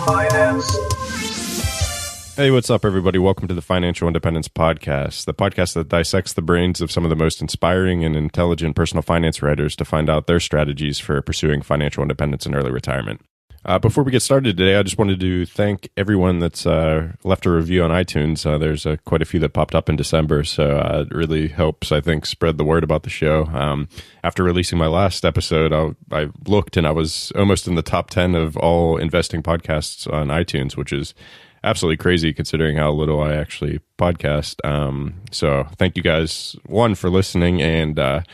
Finance. Hey, what's up, everybody? Welcome to the Financial Independence Podcast, the podcast that dissects the brains of some of the most inspiring and intelligent personal finance writers to find out their strategies for pursuing financial independence and early retirement. Before we get started today, I just wanted to thank everyone that's left a review on iTunes. There's quite a few that popped up in December, so it really helps, I think, spread the word about the show. After releasing my last episode, I looked and I was almost in the top 10 of all investing podcasts on iTunes, which is absolutely crazy considering how little I actually podcast. So thank you guys, one, for listening, and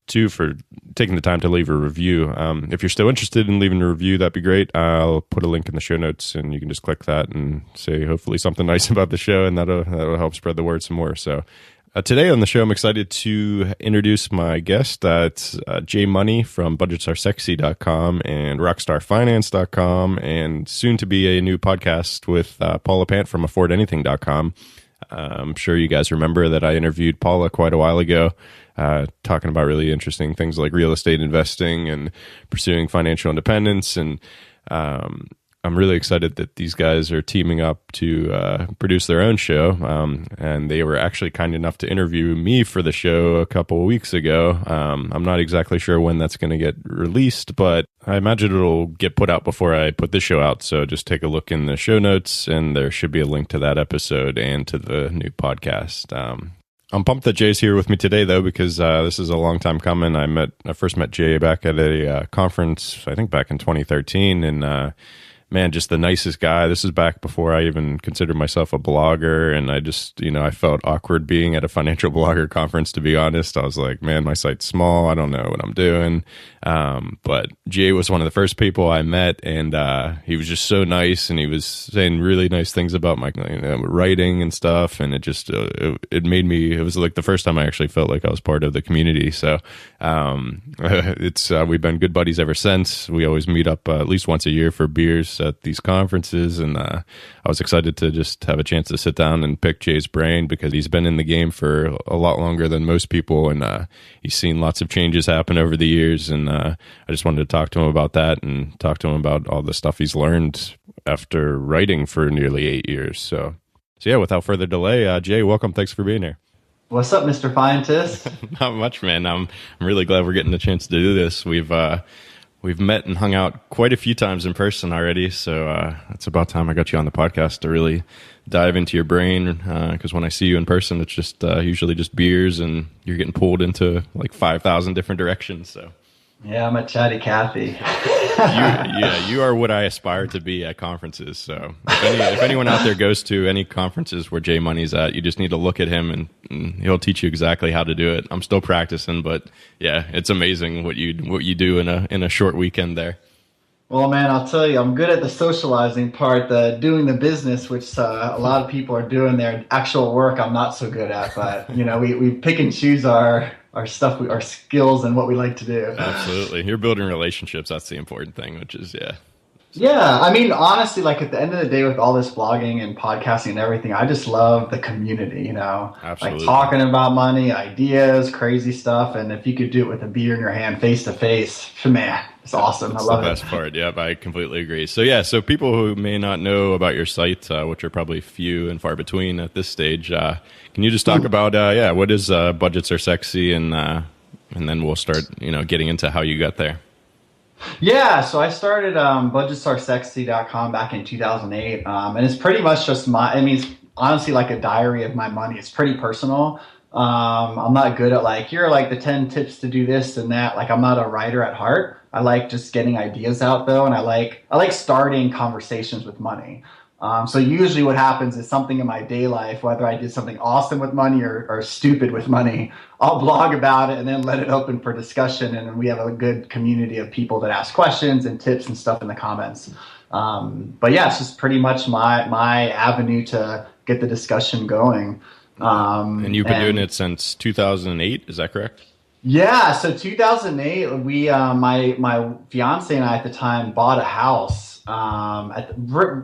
two, for taking the time to leave a review. If you're still interested in leaving a review, that'd be great. I'll put a link in the show notes, and you can just click that and say hopefully something nice about the show, and that'll help spread the word some more. So today on the show, I'm excited to introduce my guest. It's M.O.N.E.Y from budgetsaresexy.com and rockstarfinance.com, and soon to be a new podcast with Paula Pant from affordanything.com. I'm sure you guys remember that I interviewed Paula quite a while ago, talking about really interesting things like real estate investing and pursuing financial independence. And I'm really excited that these guys are teaming up to produce their own show. And they were actually kind enough to interview me for the show a couple of weeks ago. I'm not exactly sure when that's going to get released, but I imagine it'll get put out before I put this show out. So just take a look in the show notes, and there should be a link to that episode and to the new podcast. I'm pumped that Jay's here with me today, though, because this is a long time coming. I first met Jay back at a conference, I think back in 2013, and man, just the nicest guy. This is back before I even considered myself a blogger, and I just, I felt awkward being at a financial blogger conference, to be honest. I was like, man, my site's small. I don't know what I'm doing. But Jay was one of the first people I met, and he was just so nice, and he was saying really nice things about my writing and stuff, and it just, it made me, it was like the first time I actually felt like I was part of the community. So we've been good buddies ever since. We always meet up at least once a year for beers at these conferences, and I was excited to just have a chance to sit down and pick Jay's brain, because he's been in the game for a lot longer than most people, and he's seen lots of changes happen over the years, and I just wanted to talk to him about that and talk to him about all the stuff he's learned after writing for nearly 8 years. So yeah, without further delay, Jay, welcome. Thanks for being here. What's up, Mr. Scientist? Not much, man. I'm really glad we're getting the chance to do this. We've met and hung out quite a few times in person already, so it's about time I got you on the podcast to really dive into your brain, because when I see you in person, it's just usually just beers, and you're getting pulled into like 5,000 different directions. So yeah, I'm a chatty Cathy. You are what I aspire to be at conferences. So if anyone out there goes to any conferences where M.O.N.E.Y's at, you just need to look at him, and he'll teach you exactly how to do it. I'm still practicing, but yeah, it's amazing what you do in a short weekend there. Well, man, I'll tell you, I'm good at the socializing part, the doing the business, which a lot of people are doing. Their actual work I'm not so good at, but we pick and choose our stuff, our skills, and what we like to do. Absolutely. You're building relationships. That's the important thing, which is, yeah. Yeah. I mean, honestly, like at the end of the day, with all this blogging and podcasting and everything, I just love the community, Absolutely. Like talking about money, ideas, crazy stuff. And if you could do it with a beer in your hand, face to face, man, it's awesome. That's I love the best part. Yep, I completely agree. So yeah, so people who may not know about your site, which are probably few and far between at this stage, can you just talk about, what is Budgets Are Sexy, and then we'll start, getting into how you got there. Yeah, so I started budgetsaresexy.com back in 2008, and it's pretty much just it's honestly like a diary of my money. It's pretty personal. I'm not good at like, here are like the 10 tips to do this and that. Like, I'm not a writer at heart. I like just getting ideas out though, and I like starting conversations with money. So usually what happens is something in my day life, whether I did something awesome with money or stupid with money, I'll blog about it and then let it open for discussion. And we have a good community of people that ask questions and tips and stuff in the comments. But yeah, it's just pretty much my avenue to get the discussion going. And you've been doing it since 2008, is that correct? Yeah, so 2008, we my fiance and I at the time bought a house.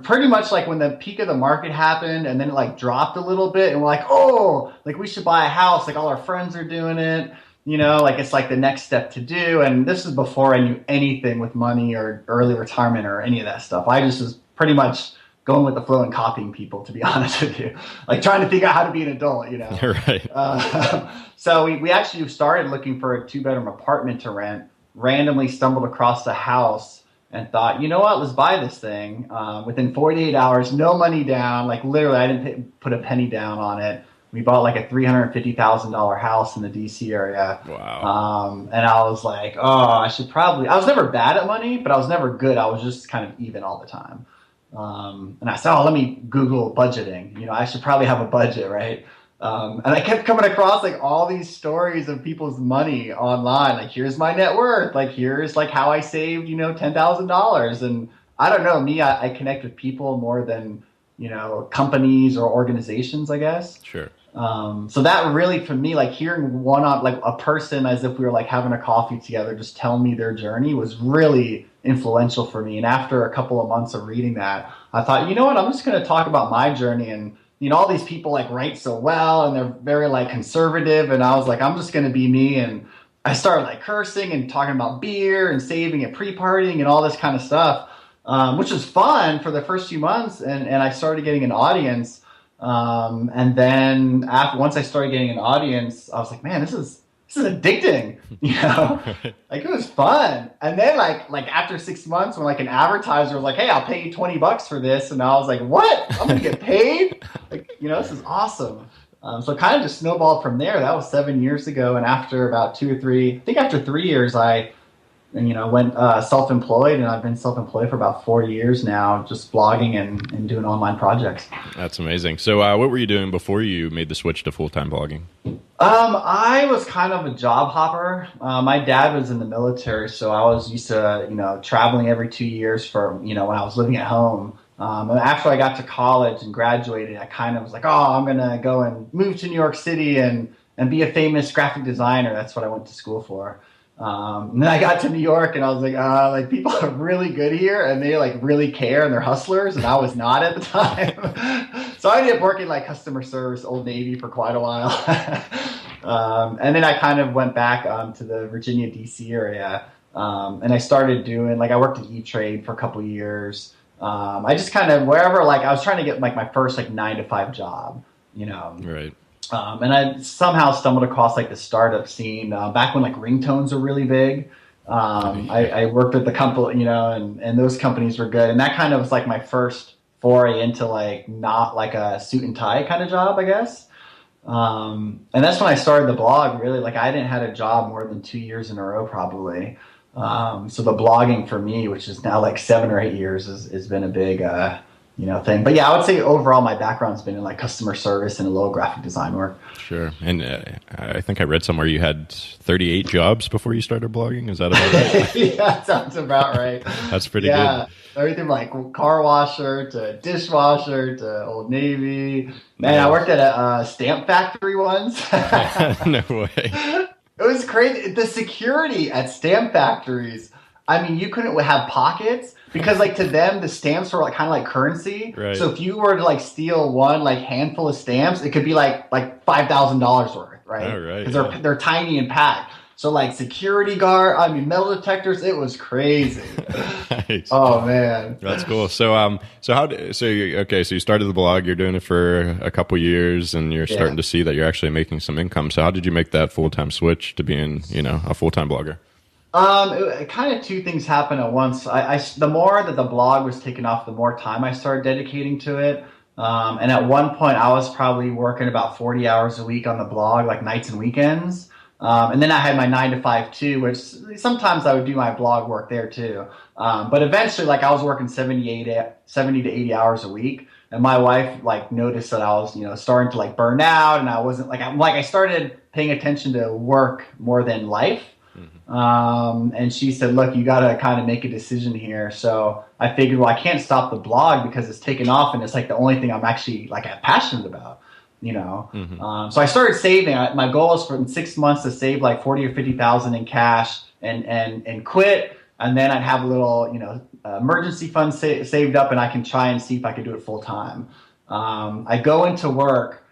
Pretty much like when the peak of the market happened, and then it like dropped a little bit, and we're like, oh, like we should buy a house. Like all our friends are doing it. like it's like the next step to do. And this is before I knew anything with money or early retirement or any of that stuff. I just was pretty much going with the flow and copying people, to be honest with you, like trying to figure out how to be an adult, Right. So we actually started looking for a 2-bedroom apartment to rent, randomly stumbled across the house and thought, you know what, let's buy this thing. Within 48 hours, no money down, like literally I didn't put a penny down on it. We bought like a $350,000 house in the DC area. Wow. And I was like, oh, I was never bad at money, but I was never good. I was just kind of even all the time. And I said, oh, let me Google budgeting. I should probably have a budget, right? And I kept coming across like all these stories of people's money online. Like, here's my net worth. Like, here's like how I saved, $10,000. And I don't know, me, I connect with people more than, companies or organizations, I guess. Sure. So that really, for me, like hearing like a person as if we were like having a coffee together, just tell me their journey was really influential for me. And after a couple of months of reading that, I thought, you know what, I'm just going to talk about my journey. And, all these people like write so well and they're very like conservative. And I was like, I'm just going to be me. And I started like cursing and talking about beer and saving and pre-partying and all this kind of stuff, which was fun for the first few months. And I started getting an audience. And then once I started getting an audience, I was like, man, this is addicting, like it was fun. And then like after 6 months when like an advertiser was like, hey, I'll pay you $20 for this. And I was like, what? I'm going to get paid? Like, this is awesome. So it kind of just snowballed from there. That was 7 years ago. And after about 2 or 3, I think after 3 years, I went self-employed, and I've been self-employed for about 4 years now, just blogging and doing online projects. That's amazing. So what were you doing before you made the switch to full-time blogging? I was kind of a job hopper. My dad was in the military, so I was used to, traveling every 2 years for, when I was living at home. And after I got to college and graduated, I kind of was like, oh, I'm going to go and move to New York City and be a famous graphic designer. That's what I went to school for. And then I got to New York and I was like, people are really good here and they like really care and they're hustlers. And I was not at the time. So I ended up working like customer service, Old Navy for quite a while. And then I kind of went back to the Virginia, DC area. And I started doing, like, I worked at E-Trade for a couple of years. I just kind of, wherever, like, I was trying to get like my first like 9-to-5 job, Right. And I somehow stumbled across like the startup scene back when like ringtones were really big. I worked with the company, and those companies were good. And that kind of was like my first foray into like not like a suit and tie kind of job, I guess. And that's when I started the blog, really. Like I hadn't had a job more than 2 years in a row, probably. So the blogging for me, which is now like 7 or 8 years, has been a big thing. But yeah, I would say overall my background's been in like customer service and a little graphic design work. Sure. And I think I read somewhere you had 38 jobs before you started blogging. Is that about right? Yeah, that sounds about right. That's pretty good. Everything from like car washer to dishwasher to Old Navy. Man, I worked at a stamp factory once. No way. It was crazy. The security at stamp factories, I mean, you couldn't have pockets because, like, to them, the stamps were like kind of like currency. Right. So if you were to like steal one like handful of stamps, it could be like $5,000 worth, right? Oh, right. Because they're tiny and packed. So like security guard, I mean, metal detectors, it was crazy. Nice. Oh man, that's cool. So so you started the blog. You're doing it for a couple years, and you're starting to see that you're actually making some income. So how did you make that full-time switch to being, a full-time blogger? It kind of two things happened at once. The more that the blog was taken off, the more time I started dedicating to it. And at one point, I was probably working about 40 hours a week on the blog, like nights and weekends. And then I had my 9-to-5 too, which sometimes I would do my blog work there too. But eventually, like I was working 70 to 80 hours a week. And my wife like noticed that I was, starting to like burn out, and I wasn't I started paying attention to work more than life. Mm-hmm. And she said, look, you got to kind of make a decision here. So I figured, well, I can't stop the blog because it's taken off and it's like the only thing I'm actually like passionate about, Mm-hmm. So I started saving. My goal is for in 6 months to save like 40 or 50,000 in cash and quit. And then I'd have a little, emergency fund saved up, and I can try and see if I could do it full time. I go into work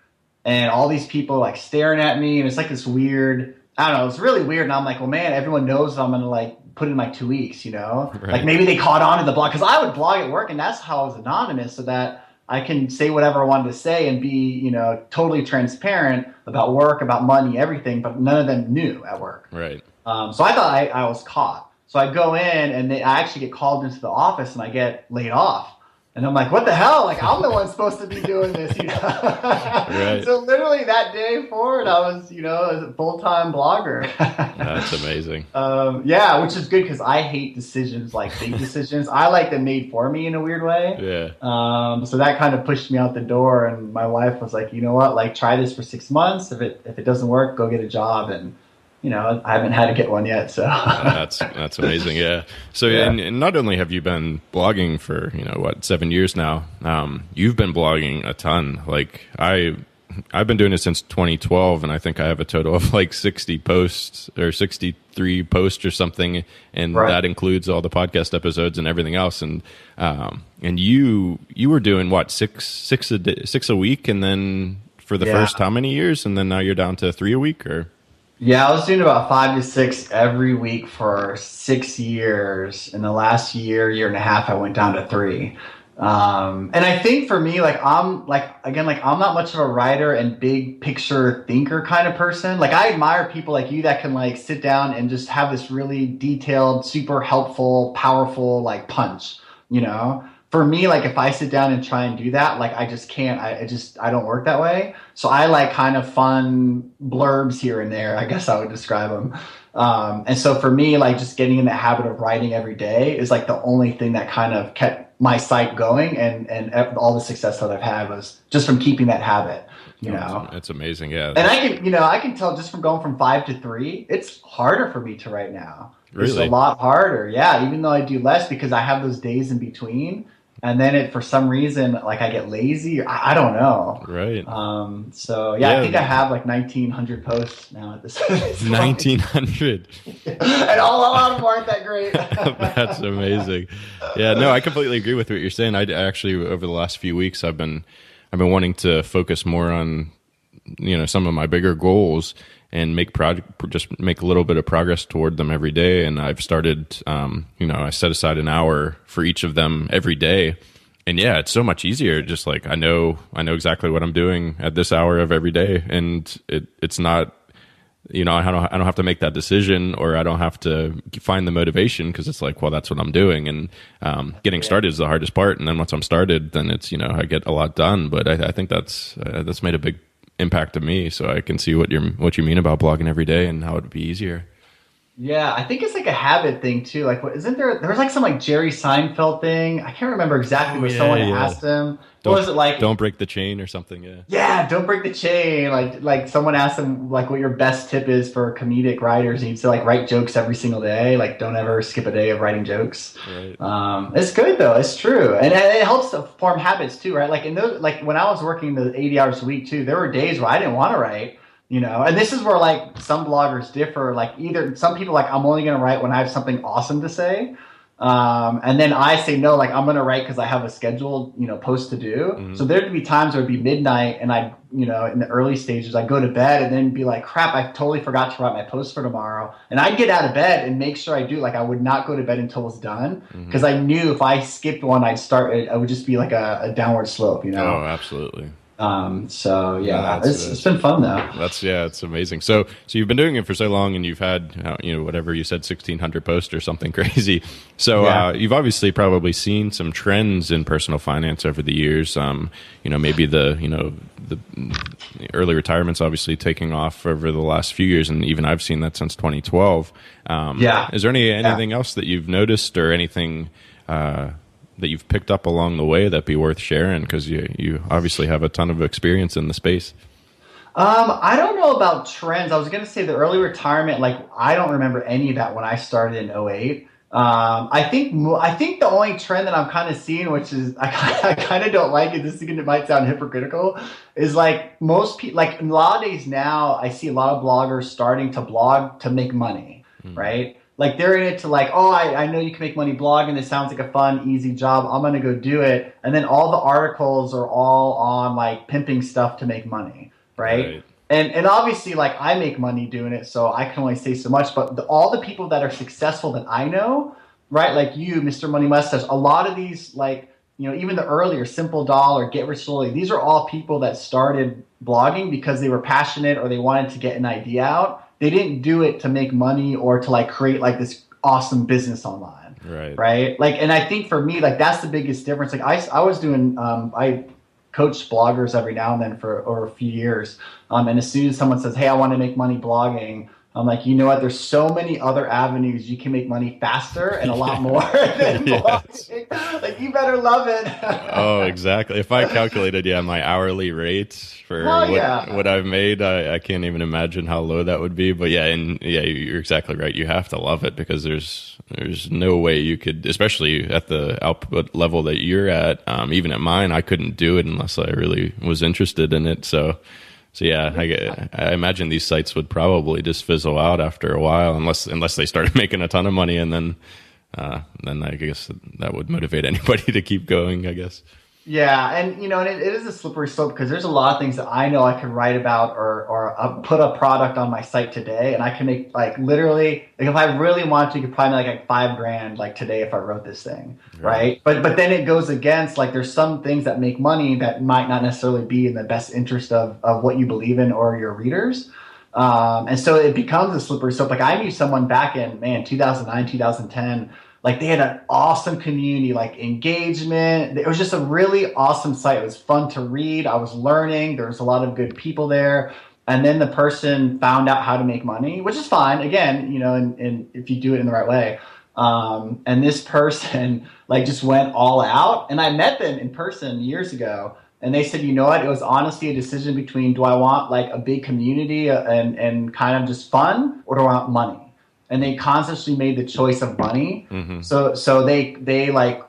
and all these people like staring at me, and it's like this weird I don't know, it's really weird. And I'm like, well, man, everyone knows I'm going to like put in like 2 weeks, Right. like maybe they caught on to the blog, because I would blog at work, and that's how I was anonymous, so that I can say whatever I wanted to say and be, totally transparent about work, about money, everything, but none of them knew at work. Right. So I thought I was caught. So I go in, and I actually get called into the office, and I get laid off. And I'm like, what the hell? Like, I'm the one supposed to be doing this, Right. So literally that day forward, I was, a full-time blogger. That's amazing. Yeah, which is good, because I hate decisions, like big decisions. I like them made for me in a weird way. Yeah. So that kind of pushed me out the door, and my wife was like, you know what? Like, try this for 6 months. If it doesn't work, go get a job. And I haven't had to get one yet, so that's amazing. Yeah. So, yeah. And not only have you been blogging for 7 years now, you've been blogging a ton. Like I've been doing it since 2012, and I think I have a total of like 60 posts or 63 posts or something, and right. That includes all the podcast episodes and everything else. And you were doing what, six a week, and then for the first how many years, and then now you're down to 3 a week, or? Yeah, I was doing about 5 to 6 every week for 6 years. In the last year and a half, I went down to 3. And I think for me, I'm not much of a writer and big picture thinker kind of person. Like, I admire people like you that can like sit down and just have this really detailed, super helpful, powerful like punch, For me, like, if I sit down and try and do that, like, I just can't. I don't work that way. So I like kind of fun blurbs here and there, I guess I would describe them. And so for me, like, just getting in the habit of writing every day is like the only thing that kind of kept my site going, and all the success that I've had was just from keeping that habit. It's amazing. Yeah. And I can tell just from going from 5 to 3, it's harder for me to write now. Really? It's a lot harder. Yeah. Even though I do less, because I have those days in between. And then for some reason, like, I get lazy. I don't know. Right. So yeah, I think I have like 1,900 posts now at this. 1,900. And all of them aren't that great. That's amazing. Yeah, no, I completely agree with what you're saying. I actually, over the last few weeks, I've been wanting to focus more on, some of my bigger goals, and just make a little bit of progress toward them every day. And I've started, I set aside an hour for each of them every day. And yeah, it's so much easier. Just like, I know exactly what I'm doing at this hour of every day. And it's not, I don't have to make that decision, or I don't have to find the motivation, because it's like, well, that's what I'm doing. And getting started is the hardest part. And then once I'm started, then it's, I get a lot done. But I think that's made a big impact to me, so I can see what you mean about blogging every day and how it'd be easier. Yeah, I think it's like a habit thing too. Like, isn't there was like some like Jerry Seinfeld thing? I can't remember exactly, but someone asked him, what was it like? Don't break the chain or something. Yeah. Yeah, don't break the chain. Like someone asked him like what your best tip is for comedic writers, and he'd say like write jokes every single day. Like, don't ever skip a day of writing jokes. Right. It's good though. It's true, and it helps to form habits too, right? Like when I was working the 80 hours a week too, there were days where I didn't want to write. And this is where like some bloggers differ. Like, either some people like, I'm only going to write when I have something awesome to say. And then I say, no, like, I'm going to write because I have a scheduled, post to do. Mm-hmm. So there'd be times where it'd be midnight, and I, in the early stages, I'd go to bed and then be like, crap, I totally forgot to write my post for tomorrow. And I'd get out of bed and make sure I do. Like, I would not go to bed until it was done, because I knew if I skipped one, I would just be like a downward slope, Oh, absolutely. So yeah, it's been fun though. It's amazing. So you've been doing it for so long, and you've had, whatever you said, 1,600 posts or something crazy. So, you've obviously probably seen some trends in personal finance over the years. Maybe the early retirement's obviously taking off over the last few years. And even I've seen that since 2012. Is there anything else that you've noticed, or anything, that you've picked up along the way that'd be worth sharing? Because you obviously have a ton of experience in the space. I don't know about trends. I was going to say the early retirement, like, I don't remember any of that when I started in 2008. I think the only trend that I'm kind of seeing, which is I kind of don't like it, it might sound hypocritical, is like most people, like nowadays now, I see a lot of bloggers starting to blog to make money, right? Like, they're in it to like, oh, I know you can make money blogging. This sounds like a fun, easy job. I'm going to go do it. And then all the articles are all on like pimping stuff to make money, right? and obviously, like, I make money doing it, so I can only say so much. But all the people that are successful that I know, right, like you, Mr. Money Mustache, a lot of these, like, even the earlier Simple Doll or Get Rich Slowly, these are all people that started blogging because they were passionate or they wanted to get an idea out. They didn't do it to make money or to like create like this awesome business online. Right. Right. Like, and I think for me, like, that's the biggest difference. Like, I was doing, I coach bloggers every now and then for over a few years. And as soon as someone says, "Hey, I want to make money blogging," I'm like, you know what? There's so many other avenues you can make money faster and a lot more than blogging. Like, you better love it. Oh, exactly. If I calculated, my hourly rate for what I've made, I can't even imagine how low that would be. But you're exactly right. You have to love it because there's no way you could, especially at the output level that you're at. Even at mine, I couldn't do it unless I really was interested in it. So yeah, I imagine these sites would probably just fizzle out after a while, unless they started making a ton of money, and then I guess that would motivate anybody to keep going, I guess. Yeah, and and it is a slippery slope because there's a lot of things that I know I could write about or put a product on my site today, and I can make like literally, like, if I really want to, you could probably make like $5,000 like today if I wrote this thing, right? But then it goes against, like, there's some things that make money that might not necessarily be in the best interest of what you believe in or your readers. And so it becomes a slippery slope. Like, I knew someone back in 2009, 2010. Like, they had an awesome community, like engagement. It was just a really awesome site. It was fun to read. I was learning. There was a lot of good people there. And then the person found out how to make money, which is fine. Again, and if you do it in the right way. And this person like just went all out. And I met them in person years ago. And they said, you know what? It was honestly a decision between, do I want like a big community and kind of just fun, or do I want money? And they consciously made the choice of money. Mm-hmm. So they I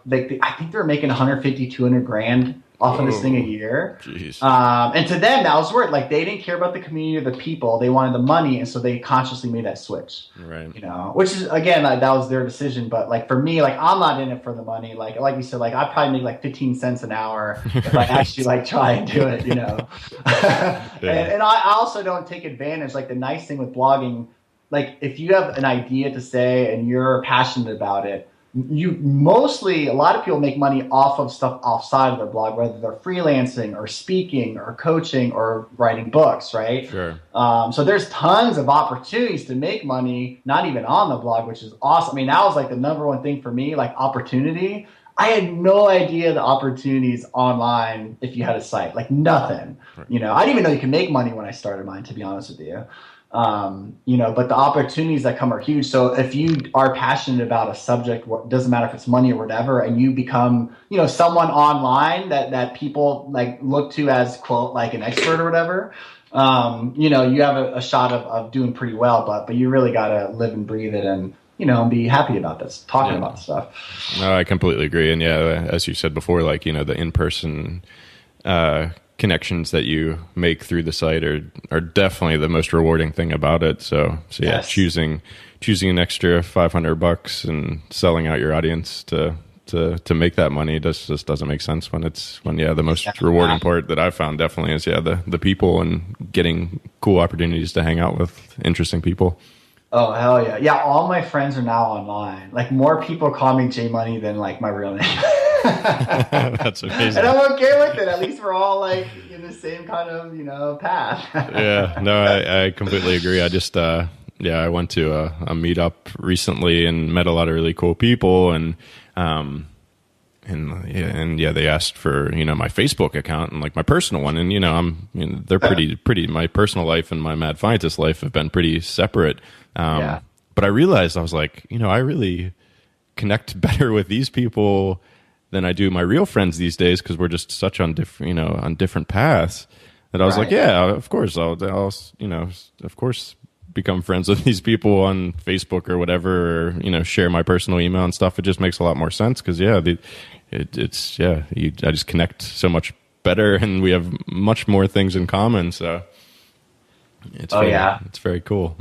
think they were making 150, 200 grand off of this thing a year. And to them, that was worth. Like, they didn't care about the community or the people. They wanted the money. And so they consciously made that switch. Right. Which is, again, like, that was their decision. But like, for me, like, I'm not in it for the money. Like you said, like, I probably make like 15 cents an hour if I actually like try and do it, And I also don't take advantage. Like, the nice thing with blogging, like, if you have an idea to say and you're passionate about it, a lot of people make money off of stuff outside of their blog, whether they're freelancing or speaking or coaching or writing books, right? Sure. So there's tons of opportunities to make money, not even on the blog, which is awesome. I mean, that was like the number one thing for me, like opportunity. I had no idea the opportunities online if you had a site, like nothing. Right. I didn't even know you could make money when I started mine, to be honest with you. But the opportunities that come are huge. So if you are passionate about a subject, doesn't matter if it's money or whatever, and you become, someone online that people like look to as, quote, like an expert or whatever, you have a shot of doing pretty well, but you really got to live and breathe it and be happy about this, talking about stuff. No, I completely agree. And as you said before, like, the in-person, connections that you make through the site are definitely the most rewarding thing about it. So yeah, yes. choosing an extra $500 and selling out your audience to make that money just doesn't make sense when the most rewarding part that I've found definitely is the people and getting cool opportunities to hang out with interesting people. Oh, hell yeah. Yeah, all my friends are now online. Like, more people call me J Money than like my real name. That's amazing. And I'm okay with it. At least we're all like in the same kind of path. Yeah, no, I completely agree. I just I went to a meetup recently and met a lot of really cool people, and they asked for my Facebook account and like my personal one, and they're pretty. My personal life and my mad scientist life have been pretty separate. But I realized I was like, I really connect better with these people than I do my real friends these days, because we're just such on different paths, that I was like, yeah, of course I'll of course become friends with these people on Facebook or whatever, or share my personal email and stuff. It just makes a lot more sense because I just connect so much better, and we have much more things in common. So it's very cool.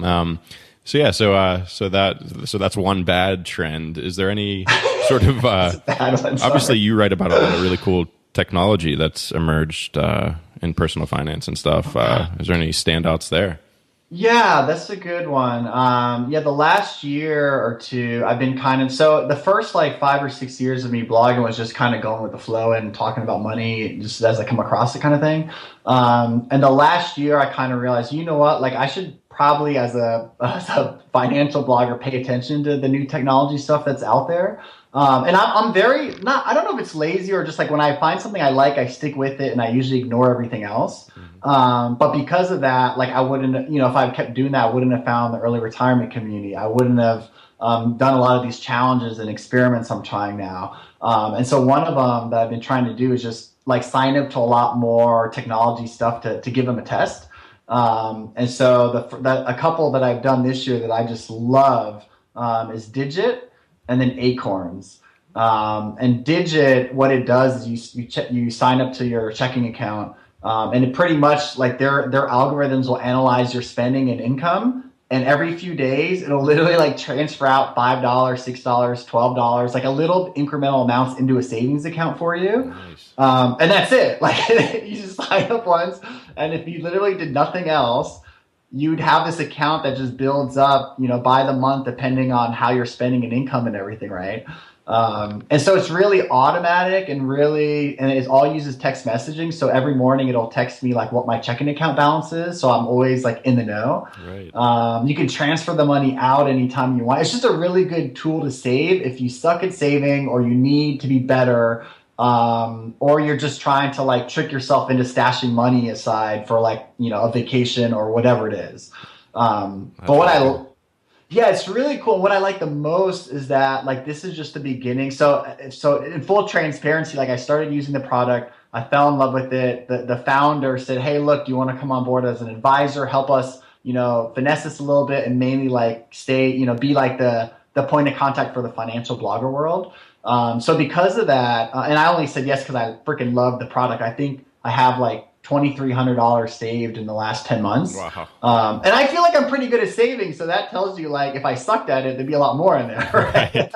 So that's one bad trend. Is there any sort of obviously you write about a lot of really cool technology that's emerged in personal finance and stuff. Is there any standouts there? Yeah, that's a good one. Yeah, the last year or two, I've been so the first like 5 or 6 years of me blogging was just kind of going with the flow and talking about money just as I come across it kind of thing. And the last year, I kind of realized, you know what, like I should probably as a financial blogger pay attention to the new technology stuff that's out there. And I'm very not, I don't know if it's lazy or just like when I find something I like, I stick with it and I usually ignore everything else. But because of that, like I wouldn't, if I kept doing that, I wouldn't have found the early retirement community. I wouldn't have done a lot of these challenges and experiments I'm trying now. And so one of them that I've been trying to do is just like sign up to a lot more technology stuff to give them a test. And so a couple that I've done this year that I just love is Digit and then Acorns. And Digit, what it does is you sign up to your checking account, and it pretty much like their algorithms will analyze your spending and income. And every few days, it'll literally like transfer out $5, $6, $12, like a little incremental amounts into a savings account for you. Nice. And that's it. Like you just sign up once, and if you literally did nothing else, you'd have this account that just builds up, by the month, depending on how you're spending and income and everything, right? And so it's really automatic and it all uses text messaging. So every morning it'll text me like what my checking account balance is. So I'm always like in the know. Right. You can transfer the money out anytime you want. It's just a really good tool to save if you suck at saving or you need to be better. Or you're just trying to like trick yourself into stashing money aside for like, a vacation or whatever it is. Yeah, it's really cool. What I like the most is that like this is just the beginning. So in full transparency, like I started using the product, I fell in love with it. The founder said, "Hey, look, do you want to come on board as an advisor? Help us, finesse this a little bit and mainly like stay, be like the point of contact for the financial blogger world." So because of that, and I only said yes because I freaking love the product. I think I have like $2,300 saved in the last 10 months. Wow. And I feel like I'm pretty good at saving. So that tells you like, if I sucked at it, there'd be a lot more in there. Right?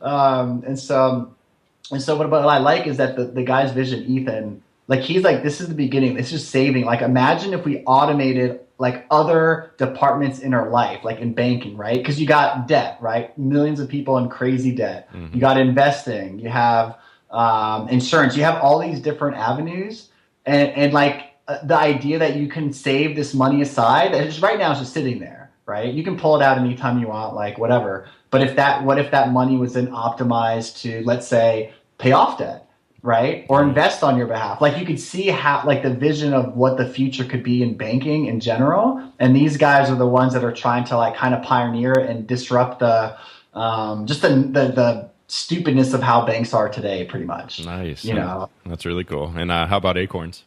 And so what I like is that the guy's vision, Ethan, like he's like, this is the beginning. This is saving. Like imagine if we automated like other departments in our life, like in banking, right? Because you got debt, right? Millions of people in crazy debt. Mm-hmm. You got investing. You have insurance. You have all these different avenues. And like the idea that you can save this money aside, that just right now is just sitting there, right? You can pull it out anytime you want, like whatever. But what if that money was then optimized to, let's say, pay off debt, right? Or invest on your behalf. Like you could see how, like the vision of what the future could be in banking in general. And these guys are the ones that are trying to like kind of pioneer and disrupt the stupidness of how banks are today, pretty much. Nice. That's really cool. And how about Acorns?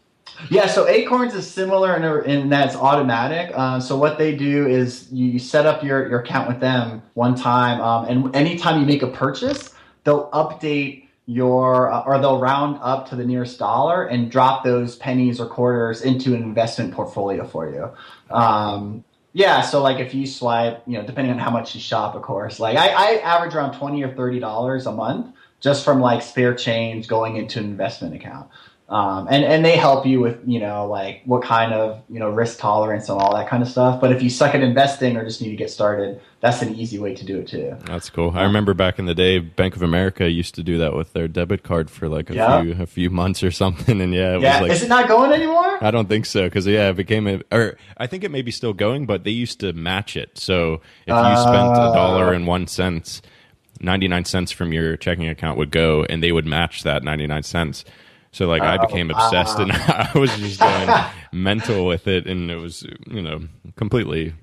Yeah, so Acorns is similar in that it's automatic. So what they do is you set up your account with them one time, and anytime you make a purchase, they'll update or they'll round up to the nearest dollar and drop those pennies or quarters into an investment portfolio for you. Yeah, so like if you swipe, depending on how much you shop, of course, like I average around $20 or $30 a month just from like spare change going into an investment account. And they help you with, like what kind of, risk tolerance and all that kind of stuff. But if you suck at investing or just need to get started, that's an easy way to do it too. That's cool. I remember back in the day, Bank of America used to do that with their debit card for like a few months or something. And it was like, is it not going anymore? I don't think so. Cause it became or I think it may be still going, but they used to match it. So if you spent $1.01, 99 cents from your checking account would go and they would match that 99 cents. So like I became obsessed and I was just going mental with it, and it was, completely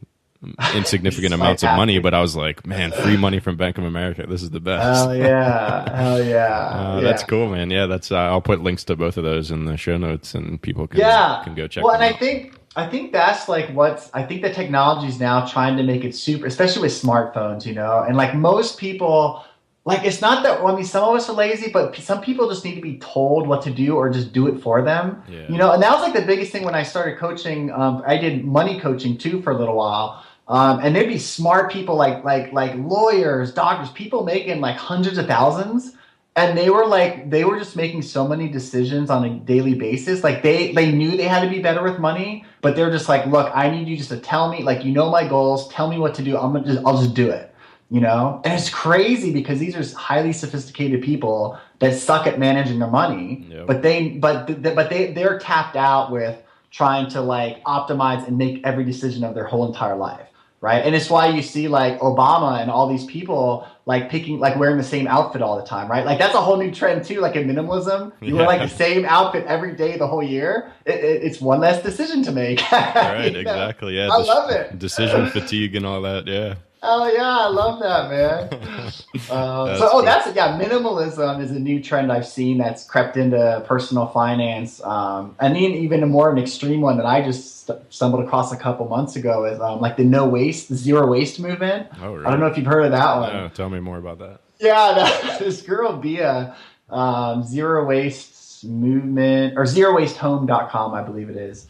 insignificant amounts of money, but I was like, man, free money from Bank of America. This is the best. Hell yeah. That's cool, man. Yeah, that's I'll put links to both of those in the show notes and people can go check them out. I think that's like I think the technology is now trying to make it super, especially with smartphones, and like most people, like, it's not that, some of us are lazy, but some people just need to be told what to do or just do it for them. Yeah. And that was like the biggest thing when I started coaching. I did money coaching too for a little while. And there'd be smart people like lawyers, doctors, people making like hundreds of thousands. And they were just making so many decisions on a daily basis. Like they knew they had to be better with money, but they're just like, look, I need you just to tell me, like, you know, my goals, tell me what to do. I'll just do it, you know? And it's crazy because these are highly sophisticated people that suck at managing their money, Yep. they're tapped out with trying to like optimize and make every decision of their whole entire life. Right. And it's why you see like Obama and all these people like wearing the same outfit all the time. Right. Like that's a whole new trend too. Like in minimalism, you wear like the same outfit every day, the whole year. It's one less decision to make. Right. Exactly. Yeah. I love it. Decision fatigue and all that. Yeah. Oh yeah, I love that, man. Minimalism is a new trend I've seen that's crept into personal finance, and then even a more an extreme one that I just stumbled across a couple months ago is like the zero waste movement. Oh, really? I don't know if you've heard of that one. No, tell me more about that. Yeah, this girl Bia, zero waste movement or zerowastehome.com, I believe it is.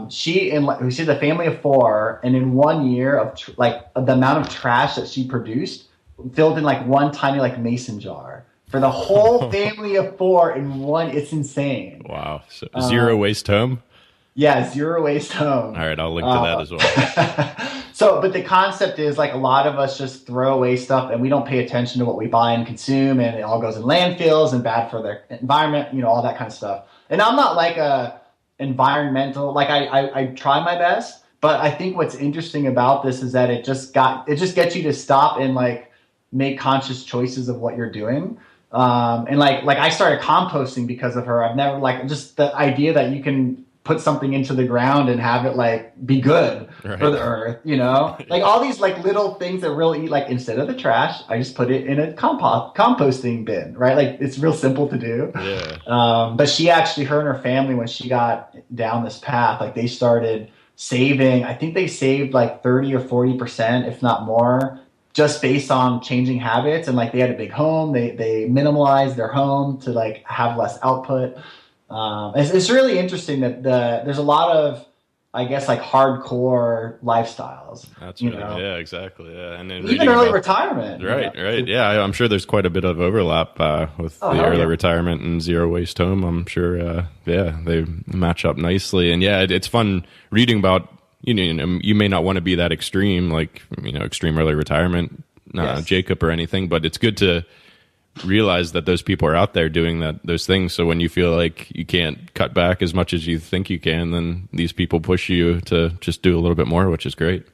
She's a family of 4, and in 1 year of the amount of trash that she produced filled in like one tiny like mason jar for the whole family of 4 in one. It's insane. Wow. So, zero waste home. Yeah, zero waste home. All right, I'll link to that as well. But the concept is like a lot of us just throw away stuff and we don't pay attention to what we buy and consume, and it all goes in landfills and bad for the environment, you know, all that kind of stuff. And I'm not like a environmental, like I try my best, but I think what's interesting about this is that it just gets you to stop and like make conscious choices of what you're doing. And like I started composting because of her. I've never like just the idea that you can put something into the ground and have it like be good for the earth, you know, like all these like little things that really like instead of the trash, I just put it in a composting bin, right? Like it's real simple to do. Yeah. But she actually, her and her family, when she got down this path, like they started saving, I think they saved like 30 or 40%, if not more, just based on changing habits. And like they had a big home, they minimalized their home to like have less output. It's really interesting that there's a lot of, I guess, like hardcore lifestyles. That's right. Yeah, exactly. Yeah, and then even early retirement. Right, you know? Right. Yeah, I'm sure there's quite a bit of overlap with the early retirement and zero waste home. I'm sure. They match up nicely, and yeah, it's fun reading about. You know, you may not want to be that extreme, like extreme early retirement, Jacob or anything, but it's good to realize that those people are out there doing those things. So when you feel like you can't cut back as much as you think you can, then these people push you to just do a little bit more, which is great.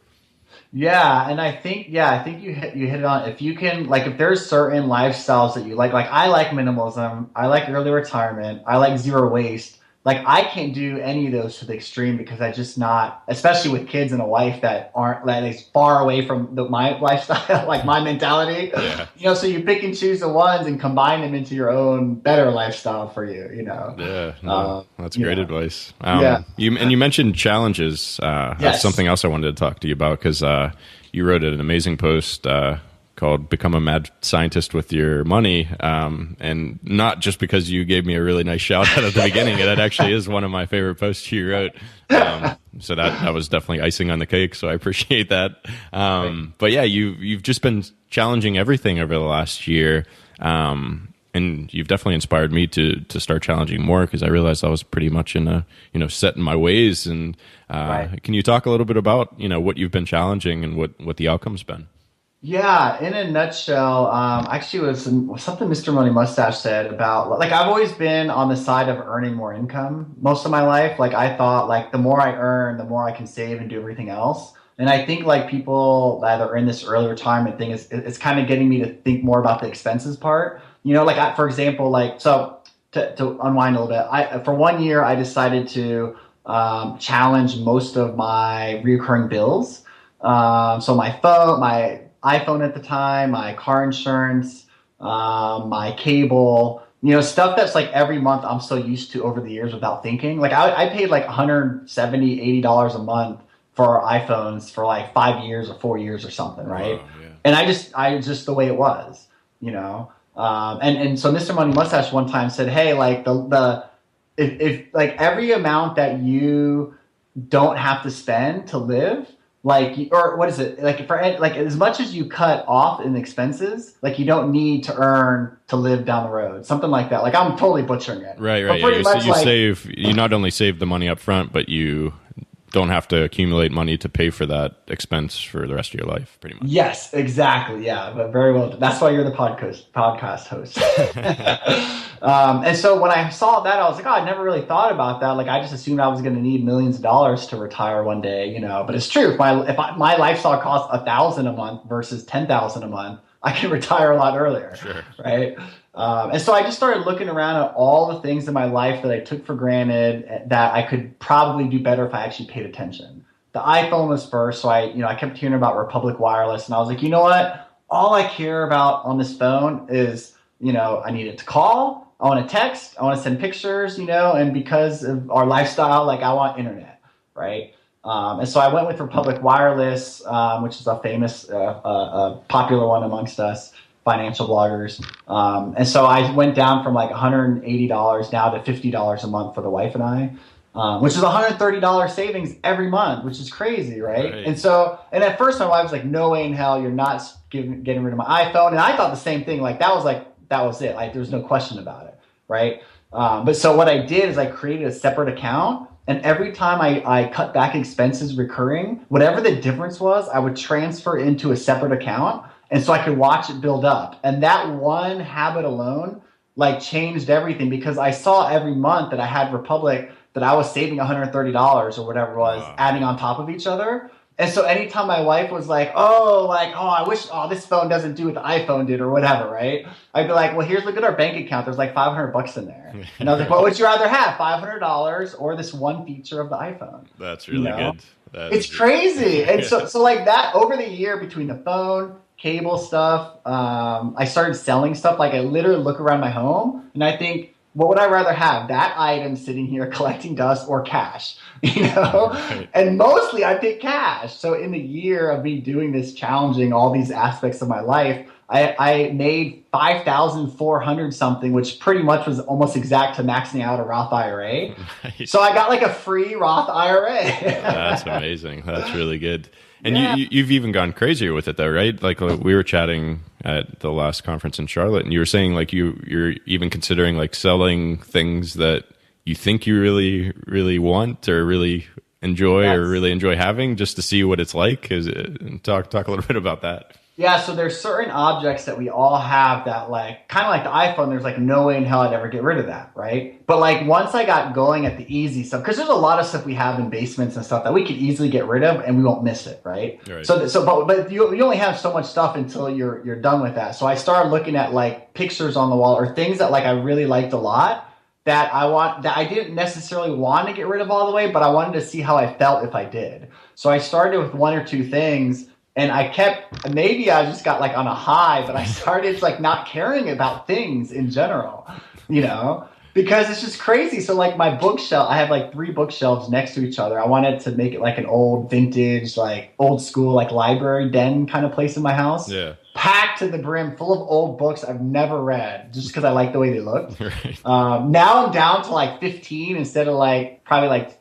Yeah, and I think you hit it on. If you can, like, if there's certain lifestyles that you like I like minimalism, I like early retirement, I like zero waste. Like I can't do any of those to the extreme because I just not, especially with kids and a wife that aren't like far away from my lifestyle, like my mentality. Yeah. You know, so you pick and choose the ones and combine them into your own better lifestyle for you. You know. Yeah, no, that's great advice. You mentioned challenges. Yes. That's something else I wanted to talk to you about because you wrote an amazing post called "Become a Mad Scientist with Your Money," and not just because you gave me a really nice shout out at the beginning. That actually is one of my favorite posts you wrote. So that was definitely icing on the cake. So I appreciate that. But yeah, you've just been challenging everything over the last year, and you've definitely inspired me to start challenging more because I realized I was pretty much in set in my ways. And can you talk a little bit about what you've been challenging and what the outcome's been? Yeah, in a nutshell, actually it was something Mr. Money Mustache said about, like, I've always been on the side of earning more income most of my life. Like, I thought, like, the more I earn, the more I can save and do everything else. And I think, like, people that are in this early retirement thing, it's kind of getting me to think more about the expenses part. You know, like, for example, like, so to unwind a little bit, for 1 year, I decided to challenge most of my recurring bills. So my phone, my iPhone at the time, my car insurance, my cable, stuff that's like every month I'm so used to over the years without thinking. Like I paid like $170, $80 a month for our iPhones for like 5 years or 4 years or something, right? Wow, yeah. And I just the way it was, And so Mr. Money Mustache one time said, hey, like if like every amount that you don't have to spend to live, like, or what is it? Like for like as much as you cut off in expenses, like you don't need to earn to live down the road, something like that. Like I'm totally butchering it, Right, but right. Yeah. pretty much You like save. You not only save the money up front, but you don't have to accumulate money to pay for that expense for the rest of your life, pretty much. yes, exactly, yeah, but very well. That's why you're the podcast host. And so when I saw that, I was like, oh, I never really thought about that. Like I just assumed I was going to need millions of dollars to retire one day, you know. But it's true. My lifestyle costs $1,000 a month versus $10,000 a month, I can retire a lot earlier, Sure. right? And so I just started looking around at all the things in my life that I took for granted that I could probably do better if I actually paid attention. The iPhone was first, so I kept hearing about Republic Wireless, and I was like, you know what? All I care about on this phone is, I need it to call, I want to text, I want to send pictures, and because of our lifestyle, like I want internet, right? And so I went with Republic Wireless, which is a famous, popular one amongst us financial bloggers. And so I went down from like $180 now to $50 a month for the wife and I, which is $130 savings every month, which is crazy, right? And at first my wife was like, no way in hell you're not getting rid of my iPhone. And I thought the same thing, that was it. Like there's no question about it, right? But so what I did is I created a separate account, and every time I cut back expenses recurring, whatever the difference was, I would transfer into a separate account. And so I could watch it build up. And that one habit alone, like changed everything, because I saw every month that I had Republic that I was saving $130 or whatever it was, adding on top of each other. And so anytime my wife was like, I wish, this phone doesn't do what the iPhone did or whatever, right? I'd be like, well, look at our bank account. There's like $500 in there. And I was like, what would you rather have, $500 or this one feature of the iPhone? That's really good. It's crazy. And so like that over the year between the phone, cable stuff, I started selling stuff. Like I literally look around my home and I think, what would I rather have? That item sitting here collecting dust or cash, Right. And mostly I pick cash. So in the year of me doing this, challenging all these aspects of my life, I made 5,400 something, which pretty much was almost exact to maxing out a Roth IRA. Right. So I got like a free Roth IRA. That's amazing. That's really good. And you've even gone crazier with it, though, right? Like we were chatting at the last conference in Charlotte, and you were saying like you're even considering like selling things that you think you really, really want or really enjoy or really enjoy having, just to see what it's like. Talk a little bit about that. Yeah, so there's certain objects that we all have that like, kind of like the iPhone, there's like no way in hell I'd ever get rid of that, right? But like once I got going at the easy stuff, because there's a lot of stuff we have in basements and stuff that we could easily get rid of and we won't miss it, right? But you only have so much stuff until you're done with that. So I started looking at like pictures on the wall or things that like I really liked a lot that I didn't necessarily want to get rid of all the way, but I wanted to see how I felt if I did. So I started with one or two things. And maybe I just got like on a high, but I started like not caring about things in general, because it's just crazy. So like my bookshelf, I have like 3 bookshelves next to each other. I wanted to make it like an old vintage, like old school, like library den kind of place in my house. Yeah. Packed to the brim, full of old books I've never read, just because I like the way they looked. Right. Now I'm down to like 15 instead of like probably like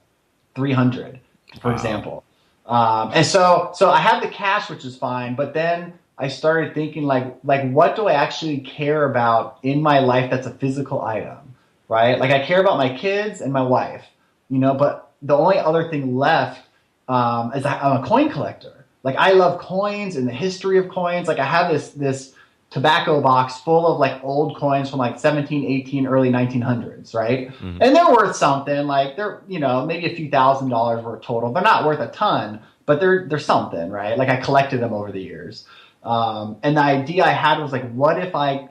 300, for example. And so I have the cash, which is fine. But then I started thinking like what do I actually care about in my life that's a physical item, right? Like I care about my kids and my wife, but the only other thing left is I'm a coin collector. Like I love coins and the history of coins. Like I have this tobacco box full of like old coins from like 17, 18, early 1900s, right? Mm-hmm. And they're worth something. Like they're, maybe a few $1,000s worth total. They're not worth a ton, but they're something, right? Like I collected them over the years. And the idea I had was like, what if I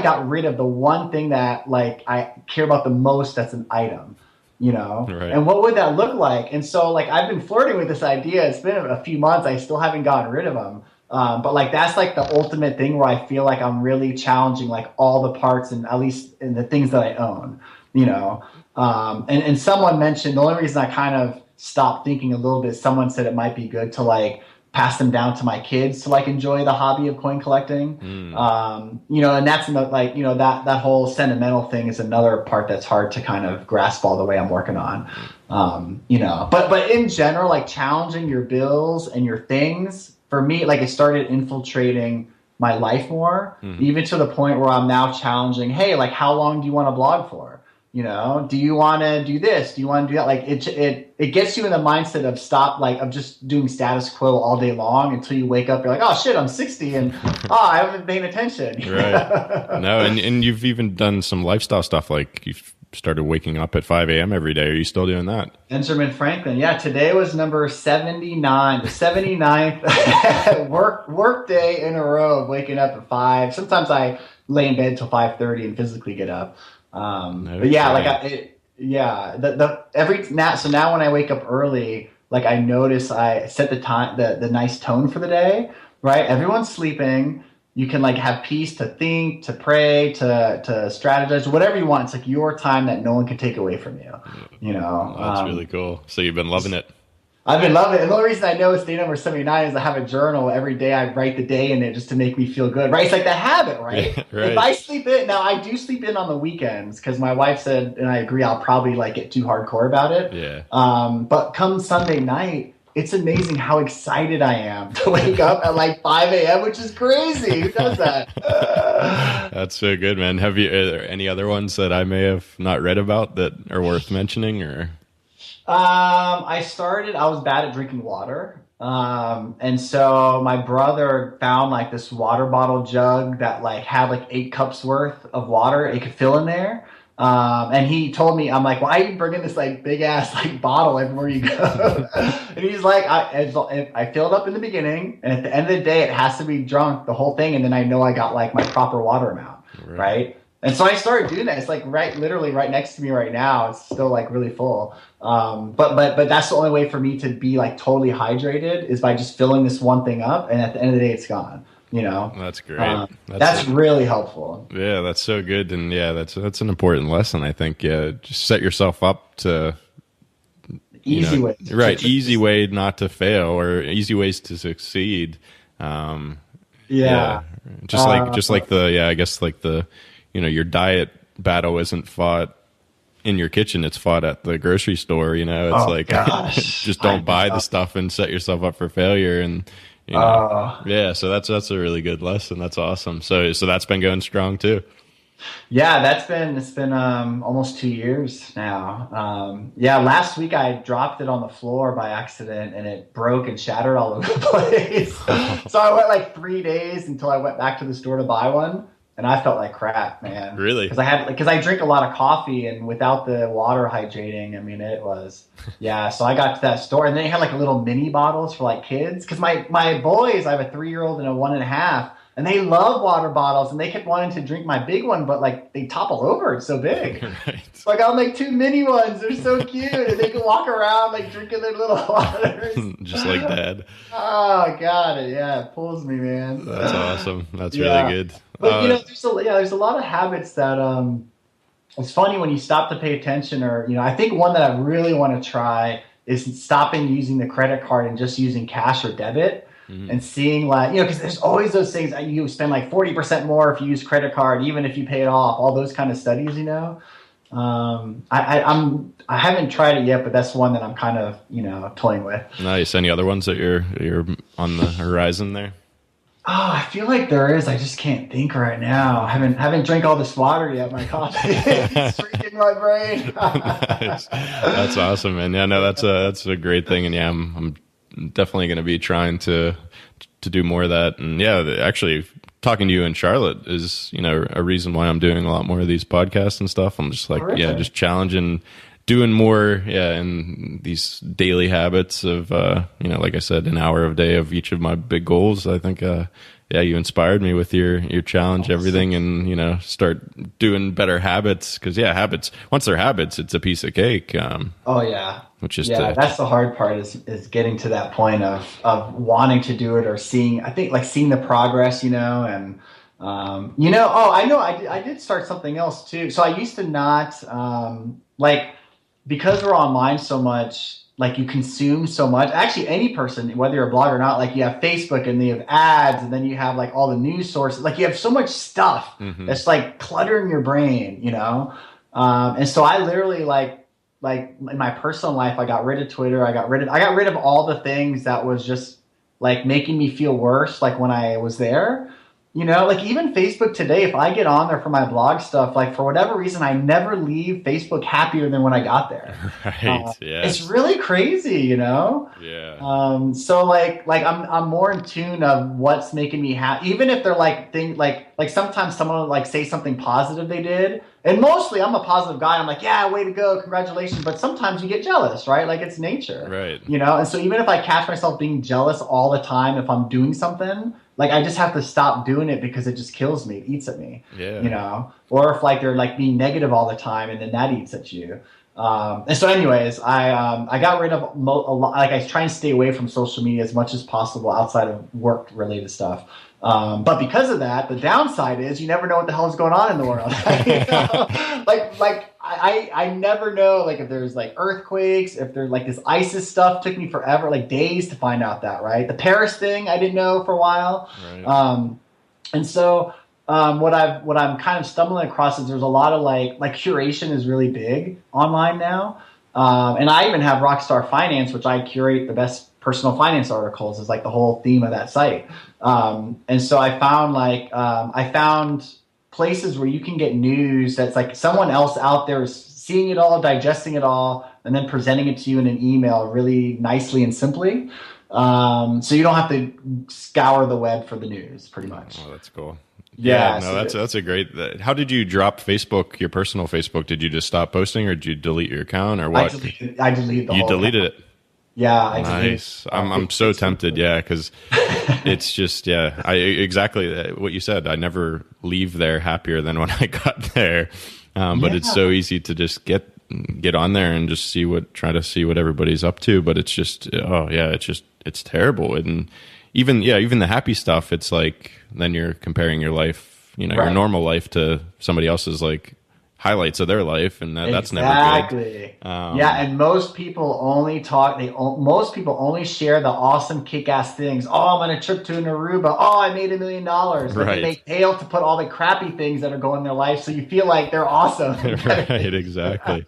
got rid of the one thing that like I care about the most that's an item, Right. And what would that look like? And so like I've been flirting with this idea. It's been a few months. I still haven't gotten rid of them. But like that's like the ultimate thing where I feel like I'm really challenging like all the parts and at least in the things that I own, and someone mentioned the only reason I kind of stopped thinking a little bit, someone said it might be good to like pass them down to my kids to like enjoy the hobby of coin collecting. You know, and that's like, you know, that whole sentimental thing is another part that's hard to kind of grasp all the way I'm working on. You know, but in general, like challenging your bills and your things, for me, like it started infiltrating my life more, even to the point where I'm now challenging, hey, like how long do you want to blog for? You know, do you want to do this? Do you want to do that? Like it gets you in the mindset of of just doing status quo all day long until you wake up. You're like, oh shit, I'm 60 and I haven't been paying attention. Right. No, and you've even done some lifestyle stuff. Like you've started waking up at 5 a.m. every day. Are you still doing that? Benjamin Franklin. Yeah, today was number 79, the 79th work day in a row of waking up at 5. Sometimes I lay in bed till 5:30 and physically get up. But yeah, like so now when I wake up early, like I notice I set the time, the nice tone for the day, right? Everyone's sleeping. You can like have peace to think, to pray, to strategize, whatever you want. It's like your time that no one can take away from you, you know? That's really cool. So you've been loving it. I've been loving it. And the only reason I know it's day number 79 is I have a journal. Every day I write the day in it just to make me feel good, right? It's like that habit, right? Yeah, right. If I sleep in, now I do sleep in on the weekends because my wife said, and I agree, I'll probably like get too hardcore about it. Yeah. But come Sunday night, it's amazing how excited I am to wake up at like 5 a.m., which is crazy. Who does that? That's so good, man. Are there any other ones that I may have not read about that are worth mentioning or? I was bad at drinking water. And so my brother found like this water bottle jug that like had like 8 cups worth of water it could fill in there. And he told me, I'm like, why are you bringing this like big ass like bottle everywhere you go? And he's like, I filled up in the beginning, and at the end of the day, it has to be drunk the whole thing, and then I know I got like my proper water amount, right? And so I started doing that. It's like literally right next to me right now. It's still like really full. But that's the only way for me to be like totally hydrated is by just filling this one thing up, and at the end of the day, it's gone. You know, that's great. That's really helpful. Yeah, that's so good, and yeah, that's an important lesson. I think. Yeah, just set yourself up to easy way, right? Easy way not to fail, or easy ways to succeed. Yeah, just like the I guess like the your diet battle isn't fought in your kitchen, it's fought at the grocery store. It's just don't buy the stuff and set yourself up for failure. And yeah, so that's a really good lesson. That's awesome. So that's been going strong too. Yeah, it's been almost 2 years now. Last week I dropped it on the floor by accident and it broke and shattered all over the place. So I went like 3 days until I went back to the store to buy one. And I felt like crap, man. Really? Because I drink a lot of coffee, and without the water hydrating, I mean, it was, yeah. So I got to that store, and they had like little mini bottles for like kids. Because my boys, I have a 3-year-old and a 1.5, and they love water bottles, and they kept wanting to drink my big one, but like they topple over. It's so big. Right. So I got like 2 mini ones. They're so cute, and they can walk around like drinking their little waters. Just like Dad. Oh, got it. Yeah, it pulls me, man. That's awesome. That's really good. But there's a lot of habits that it's funny when you stop to pay attention, or I think one that I really want to try is stopping using the credit card and just using cash or debit. And seeing like, because there's always those things that you spend like 40% more if you use credit card, even if you pay it off, all those kind of studies, I haven't tried it yet, but that's one that I'm kind of, toying with. Nice. Any other ones that you're on the horizon there? Oh, I feel like there is. I just can't think right now. I haven't drank all this water yet. My coffee is drinking my brain. Nice. That's awesome, man. Yeah, no, that's a great thing. And yeah, I'm definitely going to be trying to do more of that. And yeah, actually talking to you in Charlotte is, a reason why I'm doing a lot more of these podcasts and stuff. I'm just like, just challenging, doing more, in these daily habits of, like I said, an hour a day of each of my big goals. I think, you inspired me with your challenge, awesome. Everything, and, start doing better habits. Cause habits, once they're habits, it's a piece of cake. That's the hard part is getting to that point of wanting to do it or seeing the progress, and, I know I did start something else too. So I used to not, because we're online so much, like you consume so much. Actually, any person, whether you're a blogger or not, like you have Facebook and you have ads, and then you have like all the news sources. Like you have so much stuff that's like cluttering your brain, you know. And so I literally like in my personal life, I got rid of Twitter. I got rid of all the things that was just like making me feel worse. Like when I was there. You know, like even Facebook today, if I get on there for my blog stuff, like for whatever reason, I never leave Facebook happier than when I got there. Right. Yeah. It's really crazy, you know? Yeah. So like I'm more in tune of what's making me happy. Even if they're like like sometimes someone will like say something positive they did. And mostly I'm a positive guy. I'm like, yeah, way to go. Congratulations. But sometimes you get jealous, right? Like it's nature. Right. You know? And so even if I catch myself being jealous all the time, if I'm doing something, like I just have to stop doing it because it just kills me. It eats at me. Yeah. You know? Or if like they're like being negative all the time and then that eats at you. And so anyways, I got rid of a lot. Like I try and stay away from social media as much as possible outside of work related stuff. But because of that, the downside is you never know what the hell is going on in the world. You know? Like I never know like if there's like earthquakes, if there's like this ISIS stuff took me forever, like days to find out that, right? The Paris thing I didn't know for a while. Right. And so what I'm kind of stumbling across is there's a lot of like curation is really big online now. And I even have Rockstar Finance, which I curate the best personal finance articles, is like the whole theme of that site. And so I found places where you can get news that's like someone else out there is seeing it all, digesting it all, and then presenting it to you in an email really nicely and simply. So you don't have to scour the web for the news, pretty much. Oh, that's cool. Yeah, no, that's a great. How did you drop Facebook, your personal Facebook? Did you just stop posting, or did you delete your account, or what? I deleted the whole deleted account. it. Yeah, I nice. I'm so tempted. Yeah, because it's just I exactly what you said. I never leave there happier than when I got there. But it's so easy to just get on there and just try to see what everybody's up to. But it's just it's terrible. And even the happy stuff, it's like then you're comparing your life, your normal life to somebody else's like highlights of their life, and that's never good. And most people only most people only share the awesome kick-ass things. Oh, I'm on a trip to an Aruba. Oh, I made $1 million. Like they fail to put all the crappy things that are going in their life, so you feel like they're awesome. Right, exactly.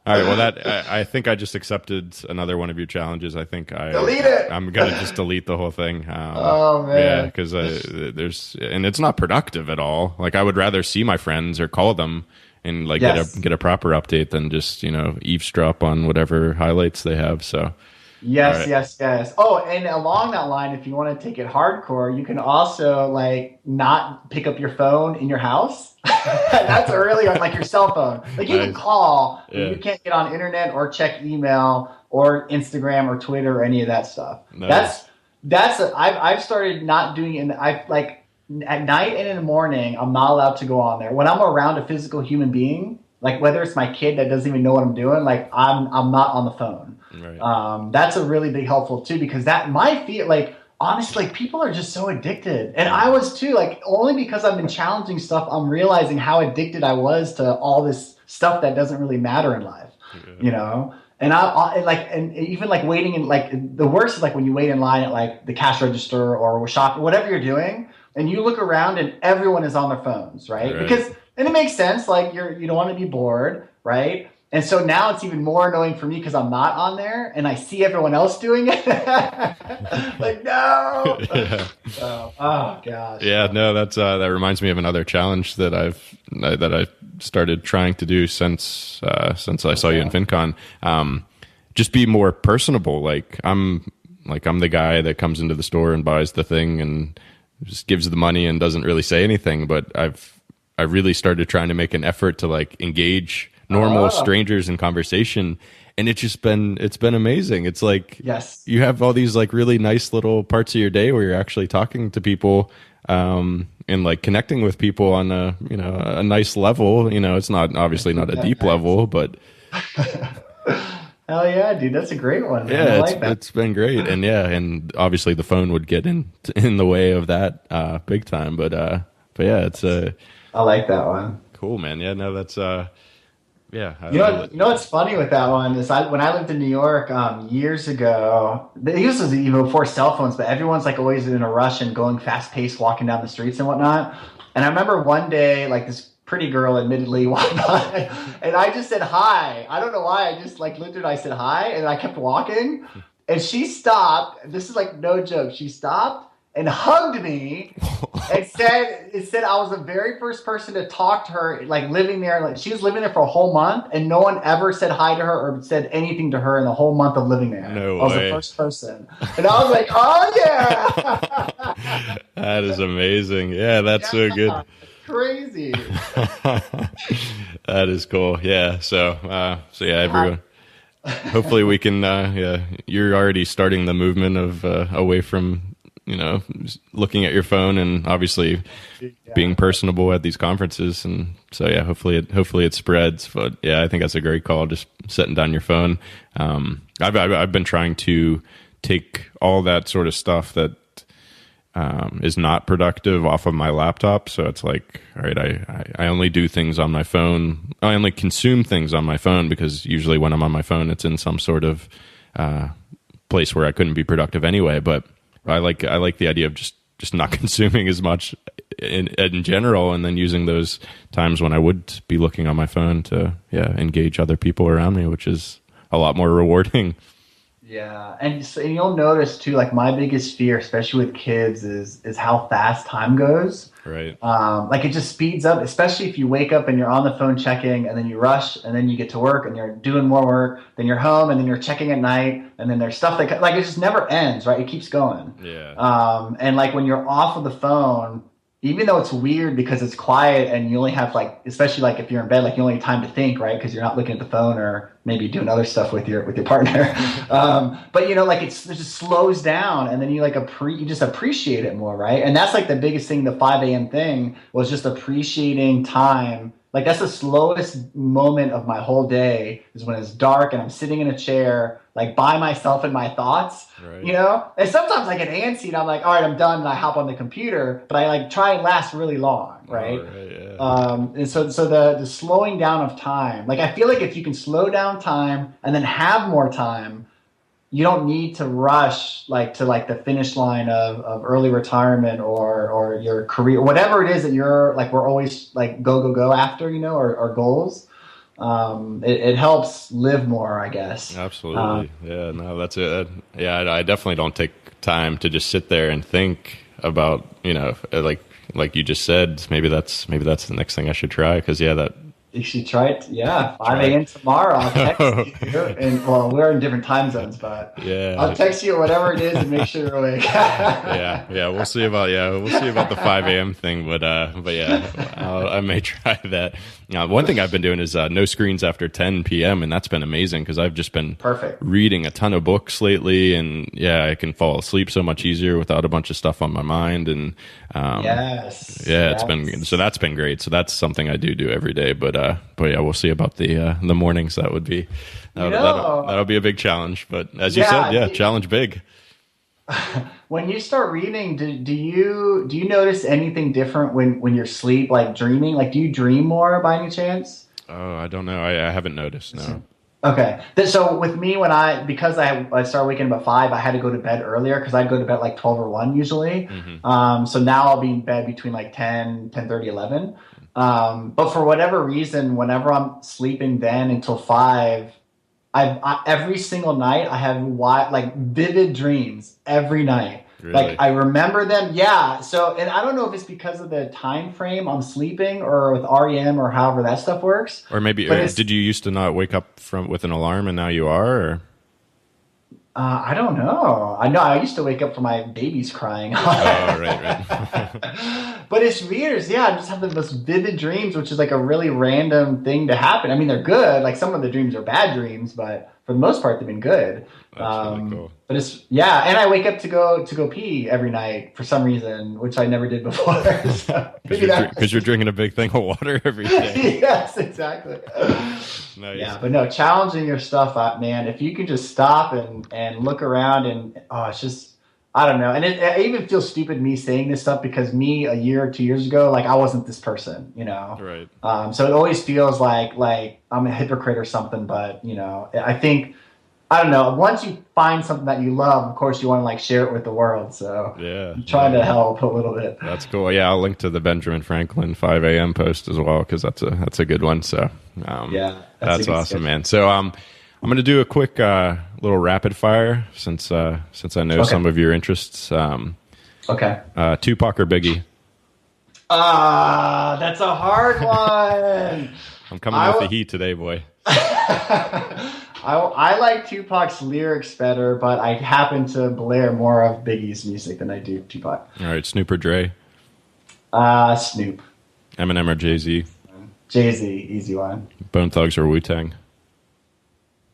All right, well, I think I just accepted another one of your challenges. I think delete it. I'm gonna just delete the whole thing. Oh man, yeah, because and it's not productive at all. Like I would rather see my friends or call them and like get a proper update than just eavesdrop on whatever highlights they have. So yes. Oh, and along that line, if you want to take it hardcore, you can also like not pick up your phone in your house. That's a really like your cell phone. Like you can call, but you can't get on internet or check email or Instagram or Twitter or any of that stuff. Nice. I've started not doing it. I've like at night and in the morning, I'm not allowed to go on there. When I'm around a physical human being, like whether it's my kid that doesn't even know what I'm doing, like I'm not on the phone. Right. That's a really big helpful too, because that might feel like honestly, like people are just so addicted, and I was too. Like only because I've been challenging stuff, I'm realizing how addicted I was to all this stuff that doesn't really matter in life. And and even like waiting in like the worst is like when you wait in line at like the cash register or shop, whatever you're doing, and you look around and everyone is on their phones, right? And it makes sense. Like you don't want to be bored, right? And so now it's even more annoying for me because I'm not on there and I see everyone else doing it. Like no. Oh gosh. Yeah, no, that reminds me of another challenge that I started trying to do since I saw you in FinCon. Just be more personable. Like I'm the guy that comes into the store and buys the thing and just gives the money and doesn't really say anything. But I really started trying to make an effort to like engage normal strangers in conversation, and it's been amazing. It's like you have all these like really nice little parts of your day where you're actually talking to people and like connecting with people on a nice level. It's not obviously not a deep level, but hell yeah, dude, that's a great one. Yeah, it's been great, and obviously the phone would get in the way of that big time, but yeah, it's I like that one. Cool, man. Yeah, no, that's Yeah. You know what's funny with that one is when I lived in New York years ago. This was even before cell phones, but everyone's like always in a rush and going fast paced, walking down the streets and whatnot. And I remember one day, like this pretty girl, admittedly, walked by, and I just said hi. I don't know why. I just like literally I said hi, and I kept walking, and she stopped. This is like no joke. She stopped and hugged me and said I was the very first person to talk to her, like living there. Like she was living there for a whole month, and no one ever said hi to her or said anything to her in the whole month of living there. No I was way. the first person, and I was like, oh yeah, That is amazing. Yeah, that's so good. Crazy. That is cool. Yeah. So yeah, everyone. Hopefully we can. Yeah, you're already starting the movement of away from looking at your phone and obviously being personable at these conferences. And so yeah, hopefully it spreads. But yeah, I think that's a great call. Just setting down your phone. I've been trying to take all that sort of stuff that is not productive off of my laptop. So it's like, all right, I only do things on my phone. I only consume things on my phone because usually when I'm on my phone, it's in some sort of place where I couldn't be productive anyway. But I like the idea of just not consuming as much in general, and then using those times when I would be looking on my phone to engage other people around me, which is a lot more rewarding. Yeah, and you'll notice too, like my biggest fear, especially with kids, is how fast time goes. Right. Like it just speeds up, especially if you wake up and you're on the phone checking, and then you rush, and then you get to work, and you're doing more work, then you're home, and then you're checking at night, and then there's stuff that like it just never ends, right? It keeps going. Yeah. And like when you're off of the phone, even though it's weird because it's quiet and you only have like, especially like if you're in bed, like you only have time to think, right? Because you're not looking at the phone or maybe doing other stuff with your partner. But like it just slows down, and then you like you just appreciate it more, right? And that's like the biggest thing. The 5 a.m. thing was just appreciating time. Like that's the slowest moment of my whole day is when it's dark and I'm sitting in a chair, like by myself in my thoughts, right. And sometimes I get antsy and I'm like, all right, I'm done. And I hop on the computer, but I like try and last really long. Right. Oh, right, yeah. And so the slowing down of time, like I feel like if you can slow down time and then have more time, you don't need to rush like to like the finish line of early retirement or your career, whatever it is that you're like, we're always like go after, or goals. It helps live more, I guess. Absolutely. Yeah, no, that's it. Yeah. I definitely don't take time to just sit there and think about, like you just said, maybe that's the next thing I should try. Cause that, you should try it. Yeah, 5 a.m. tomorrow. I'll text you. And we're in different time zones, but yeah, I'll text you whatever it is and make sure you're awake. yeah. We'll see about the 5 a.m. thing, but yeah, I may try that. One thing I've been doing is no screens after 10 p.m. and that's been amazing because I've just been reading a ton of books lately, and I can fall asleep so much easier without a bunch of stuff on my mind. And it's been that's been great. So that's something I do every day, but yeah, we'll see about the mornings. That'll be a big challenge. But as you said, challenge big. When you start reading, do you notice anything different when you're asleep, like dreaming? Like, do you dream more by any chance? Oh, I don't know. I haven't noticed. No. Okay. So with me, because I started waking up at 5, I had to go to bed earlier because I'd go to bed like 12 or 1 usually. Mm-hmm. So now I'll be in bed between like 10, 10:30, 11. But for whatever reason, whenever I'm sleeping then until 5, every single night I have like vivid dreams every night. Really? Like I remember them. Yeah. So, and I don't know if it's because of the time frame I'm sleeping or with REM or however that stuff works. Or maybe, did you used to not wake up with an alarm and now you are? Or? I don't know. I know I used to wake up for my babies crying. Oh, right. But it's weird. I just have the most vivid dreams, which is like a really random thing to happen. I mean, they're good. Like some of the dreams are bad dreams, but for the most part, they've been good. That's really cool. But and I wake up to go pee every night for some reason, which I never did before. Because you're drinking a big thing of water every day. Yes, exactly. Nice. Yeah, but no, challenging your stuff out, man. If you can just stop and look around and it's just I don't know. And it even feels stupid me saying this stuff because me a year or 2 years ago, like I wasn't this person, you know? Right. So it always feels like I'm a hypocrite or something. But, I think, I don't know. Once you find something that you love, of course you want to like share it with the world. So Yeah. I'm trying to help a little bit. That's cool. Yeah. I'll link to the Benjamin Franklin 5 a.m. post as well, because that's a good one. So yeah, that's awesome, man. So I'm going to do a quick little rapid fire since I know some of your interests. Okay. Tupac or Biggie? That's a hard one. I'm coming with the heat today, boy. I like Tupac's lyrics better, but I happen to blare more of Biggie's music than I do Tupac. All right, Snoop or Dre? Snoop. Eminem or Jay-Z? Jay-Z, easy one. Bone Thugs or Wu-Tang?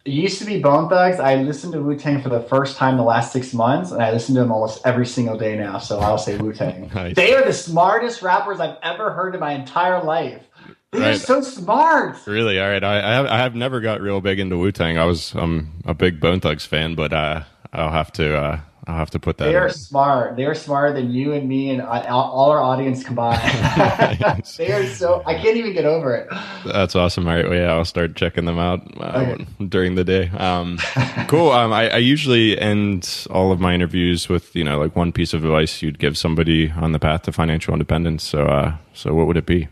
It used to be Bone Thugs. I listened to Wu-Tang for the first time the last 6 months, and I listen to them almost every single day now, so I'll say Wu-Tang. Nice. They are the smartest rappers I've ever heard in my entire life. They're so smart. Really? All right. I have never got real big into Wu-Tang. I'm a big Bone Thugs fan, but I'll have to put that. They are smart. They are smarter than you and me and all our audience combined. They are so. I can't even get over it. That's awesome. All right. Well, yeah, I'll start checking them out during the day. Cool. I usually end all of my interviews with like one piece of advice you'd give somebody on the path to financial independence. So what would it be?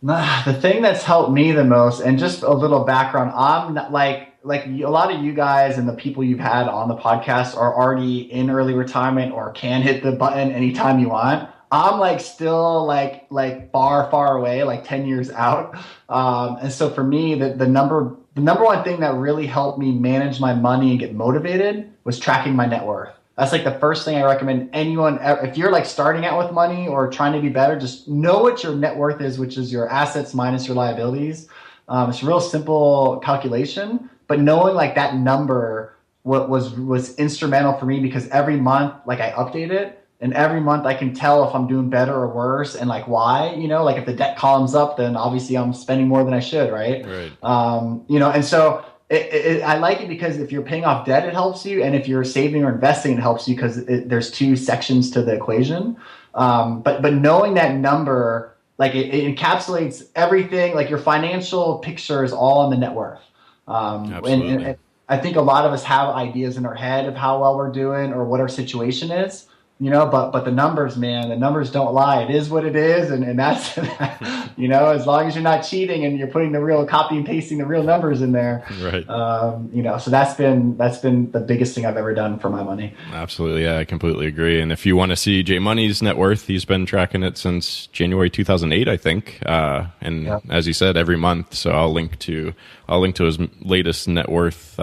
The thing that's helped me the most, and just a little background, I'm not, like a lot of you guys and the people you've had on the podcast are already in early retirement or can hit the button anytime you want. I'm like still like far away, like 10 years out. And so for me, the number one thing that really helped me manage my money and get motivated was tracking my net worth. That's like the first thing I recommend anyone. If you're like starting out with money or trying to be better, just know what your net worth is, which is your assets minus your liabilities. It's a real simple calculation, but knowing like that number was instrumental for me because every month, like I update it, and every month I can tell if I'm doing better or worse and like why. Like if the debt column's up, then obviously I'm spending more than I should, right? Right. And so. I like it because if you're paying off debt, it helps you. And if you're saving or investing, it helps you because there's two sections to the equation. But knowing that number, like it encapsulates everything, like your financial picture is all on the net worth. Absolutely. And I think a lot of us have ideas in our head of how well we're doing or what our situation is. But the numbers, man, the numbers don't lie. It is what it is. And that's, as long as you're not cheating and you're putting the real copy and pasting the real numbers in there. Right. So that's been the biggest thing I've ever done for my money. Absolutely. Yeah, I completely agree. And if you want to see J Money's net worth, he's been tracking it since January 2008, I think. As you said, every month. So I'll link to his latest net worth,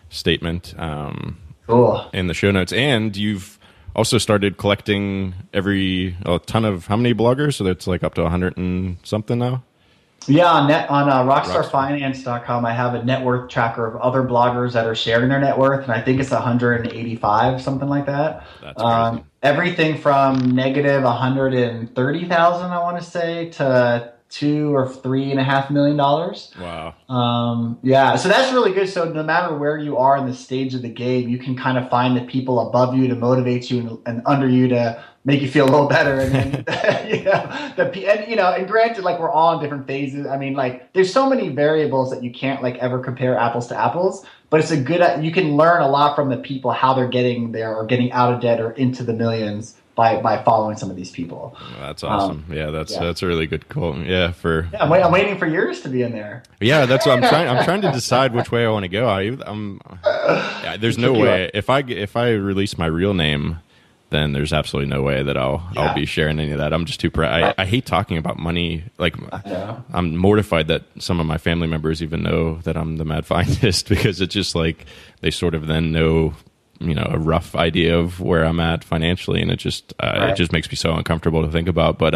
statement, cool. in the show notes. And you've also started collecting a ton of how many bloggers? So that's like up to 100 and something now? Yeah, on rockstarfinance.com, I have a net worth tracker of other bloggers that are sharing their net worth, and I think it's 185, something like that. That's crazy. Everything from negative 130,000, I want to say, to $2 or $3.5 million. Wow. Yeah, so that's really good. So no matter where you are in the stage of the game, you can kind of find the people above you to motivate you and under you to make you feel a little better. And then, and granted, like we're all in different phases. I mean, like there's so many variables that you can't like ever compare apples to apples, but it's you can learn a lot from the people, how they're getting there or getting out of debt or into the millions by following some of these people. That's awesome. That's a really good quote. Yeah, I'm waiting for yours to be in there. Yeah, that's what I'm trying to decide which way I want to go. There's no way if I release my real name, then there's absolutely no way that I'll be sharing any of that. I'm just too proud. I hate talking about money. Like I'm mortified that some of my family members even know that I'm the mad finance because it's just like they sort of then know a rough idea of where I'm at financially, and it just makes me so uncomfortable to think about. But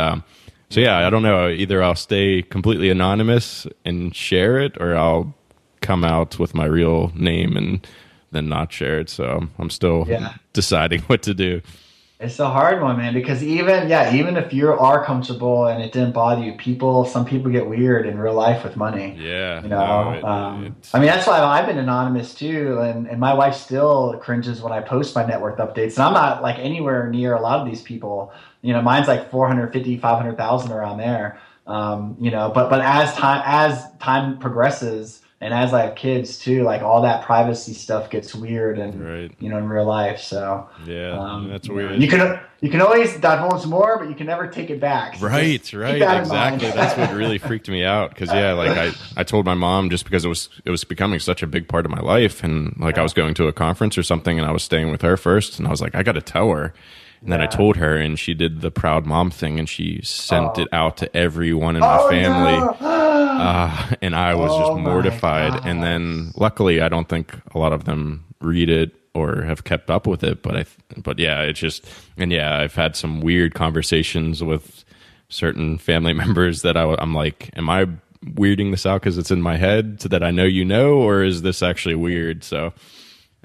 so yeah, I don't know. Either I'll stay completely anonymous and share it, or I'll come out with my real name and then not share it. So I'm still deciding what to do. It's a hard one, man, because even if you are comfortable and it didn't bother you, some people get weird in real life with money. Yeah, You no, know, I it's mean, that's why I've been anonymous too, and my wife still cringes when I post my net worth updates, and I'm not like anywhere near a lot of these people. You know, mine's like 450, 500,000 around there. But as time progresses, and as I have kids too, like all that privacy stuff gets weird, and right. in real life. So Yeah, that's weird. You can always divulge more, but you can never take it back. So Right, keep right, that in exactly. mind. That's what really freaked me out because like I told my mom just because it was becoming such a big part of my life, and like I was going to a conference or something, and I was staying with her first, and I was like, I got to tell her. And then I told her, and she did the proud mom thing, and she sent it out to everyone in my family. No. And I was just Oh my mortified. And then luckily, I don't think a lot of them read it or have kept up with it. But yeah, it's just, and yeah, I've had some weird conversations with certain family members that I'm like, am I weirding this out because it's in my head so that I know you know, or is this actually weird? So.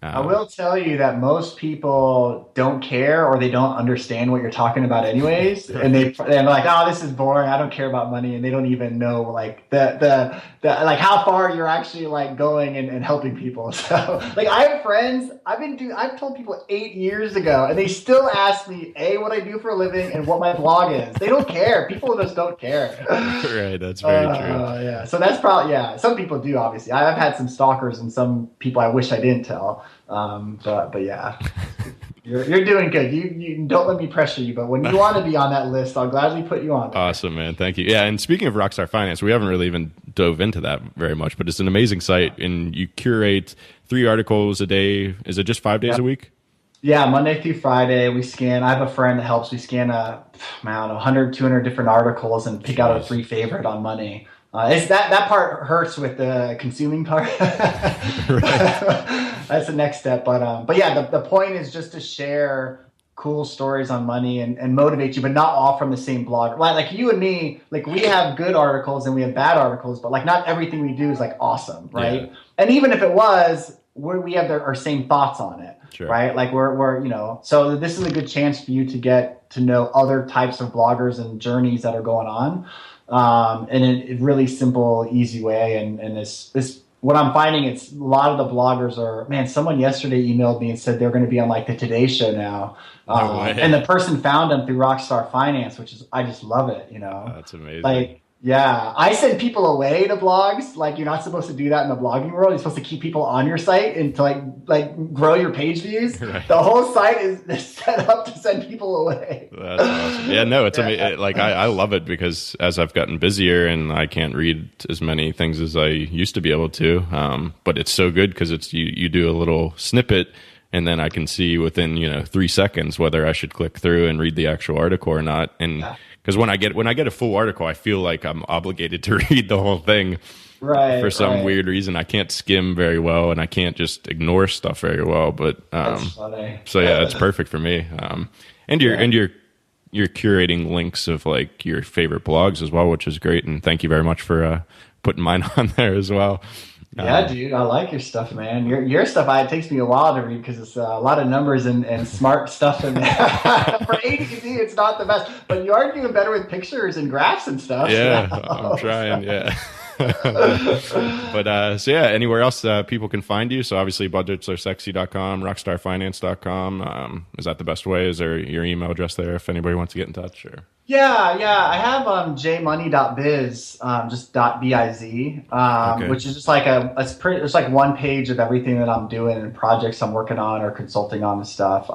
I will tell you that most people don't care or they don't understand what you're talking about anyways. And they're like, oh, this is boring. I don't care about money. And they don't even know like the like how far you're actually like going and helping people. So like I have friends, I've told people 8 years ago and they still ask me, what I do for a living and what my blog is. They don't care. People just don't care. Right. That's very true. Yeah. So that's probably, some people do, obviously. I've had some stalkers and some people I wish I didn't tell. But yeah, you're doing good. You don't let me pressure you, but when you want to be on that list, I'll gladly put you on there. Awesome, man. Thank you. Yeah. And speaking of Rockstar Finance, we haven't really even dove into that very much, but it's an amazing site and you curate 3 articles a day. Is it just 5 days a week? Yeah, Monday through Friday, we scan. I have a friend that helps. We scan, 100, 200 different articles and pick out a 3 favorite on money. It's that part hurts with the consuming part. That's the next step. But yeah, the point is just to share cool stories on money and motivate you, but not all from the same blog. Like you and me, like we have good articles and we have bad articles, but like not everything we do is like awesome, right? Yeah. And even if it was, we have our same thoughts on it. Sure. Right? Like we're so this is a good chance for you to get to know other types of bloggers and journeys that are going on, in a really simple, easy way. And this what I'm finding, it's a lot of the bloggers are, man, someone yesterday emailed me and said they're going to be on like the Today Show now. And the person found them through Rockstar Finance, which is, I just love it, That's amazing. Like, yeah, I send people away to blogs. Like, you're not supposed to do that in the blogging world. You're supposed to keep people on your site and to like grow your page views. Right. The whole site is set up to send people away. That's awesome. Yeah, no, it's amazing. Like I love it because as I've gotten busier and I can't read as many things as I used to be able to. But it's so good because it's you do a little snippet and then I can see within 3 seconds whether I should click through and read the actual article or not. And because when I get a full article, I feel like I'm obligated to read the whole thing. Right. For some weird reason, I can't skim very well, and I can't just ignore stuff very well. But that's funny. So yeah, it's perfect for me. And you're curating links of like your favorite blogs as well, which is great. And thank you very much for putting mine on there as well. Yeah, dude, I like your stuff, man. Your stuff, it takes me a while to read because it's a lot of numbers and smart stuff in there. For A to Z, it's not the best, but you are doing better with pictures and graphs and stuff. Yeah, I'm trying. Yeah. But so yeah, anywhere else people can find you? So obviously budgetsaresexy.com, rockstarfinance.com. Is that the best way? Is there your email address there if anybody wants to get in touch? Or yeah, I have jmoney.biz, just .biz, which is just like it's like one page of everything that I'm doing and projects I'm working on or consulting on and stuff.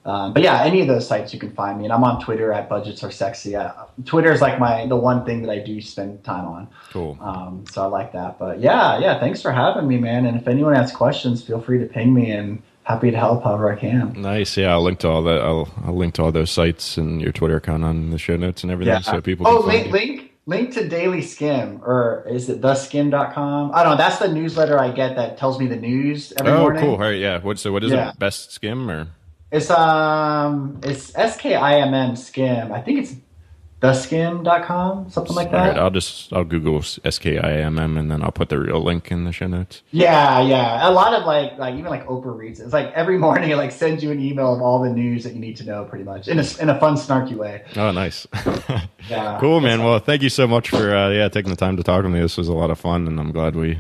But yeah, any of those sites you can find me, and I'm on Twitter at budgetsaresexy. Twitter is like the one thing that I do spend time on. Cool. So I like that. But yeah, thanks for having me, man. And if anyone has questions, feel free to ping me, and happy to help however I can. Nice. Yeah, I'll link to all that. I'll link to all those sites and your Twitter account on the show notes and everything, so people can find you. Link to Daily Skim, or is it theskim.com? I don't know. That's the newsletter I get that tells me the news every morning. Oh, cool. All right, yeah. What is it? Best Skim or? It's SKIMM Skim. I think it's theskim.com, something like that. All right, I'll Google SKIMM and then I'll put the real link in the show notes. Yeah. A lot of like even like Oprah reads it. It's like every morning it like sends you an email of all the news that you need to know, pretty much in a fun, snarky way. Oh, nice. Yeah. Cool, man. Well, thank you so much for taking the time to talk to me. This was a lot of fun, and I'm glad we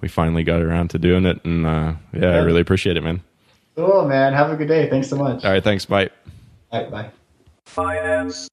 finally got around to doing it. And I really appreciate it, man. Cool, man. Have a good day. Thanks so much. All right, thanks. Bye. All right, bye. Finance.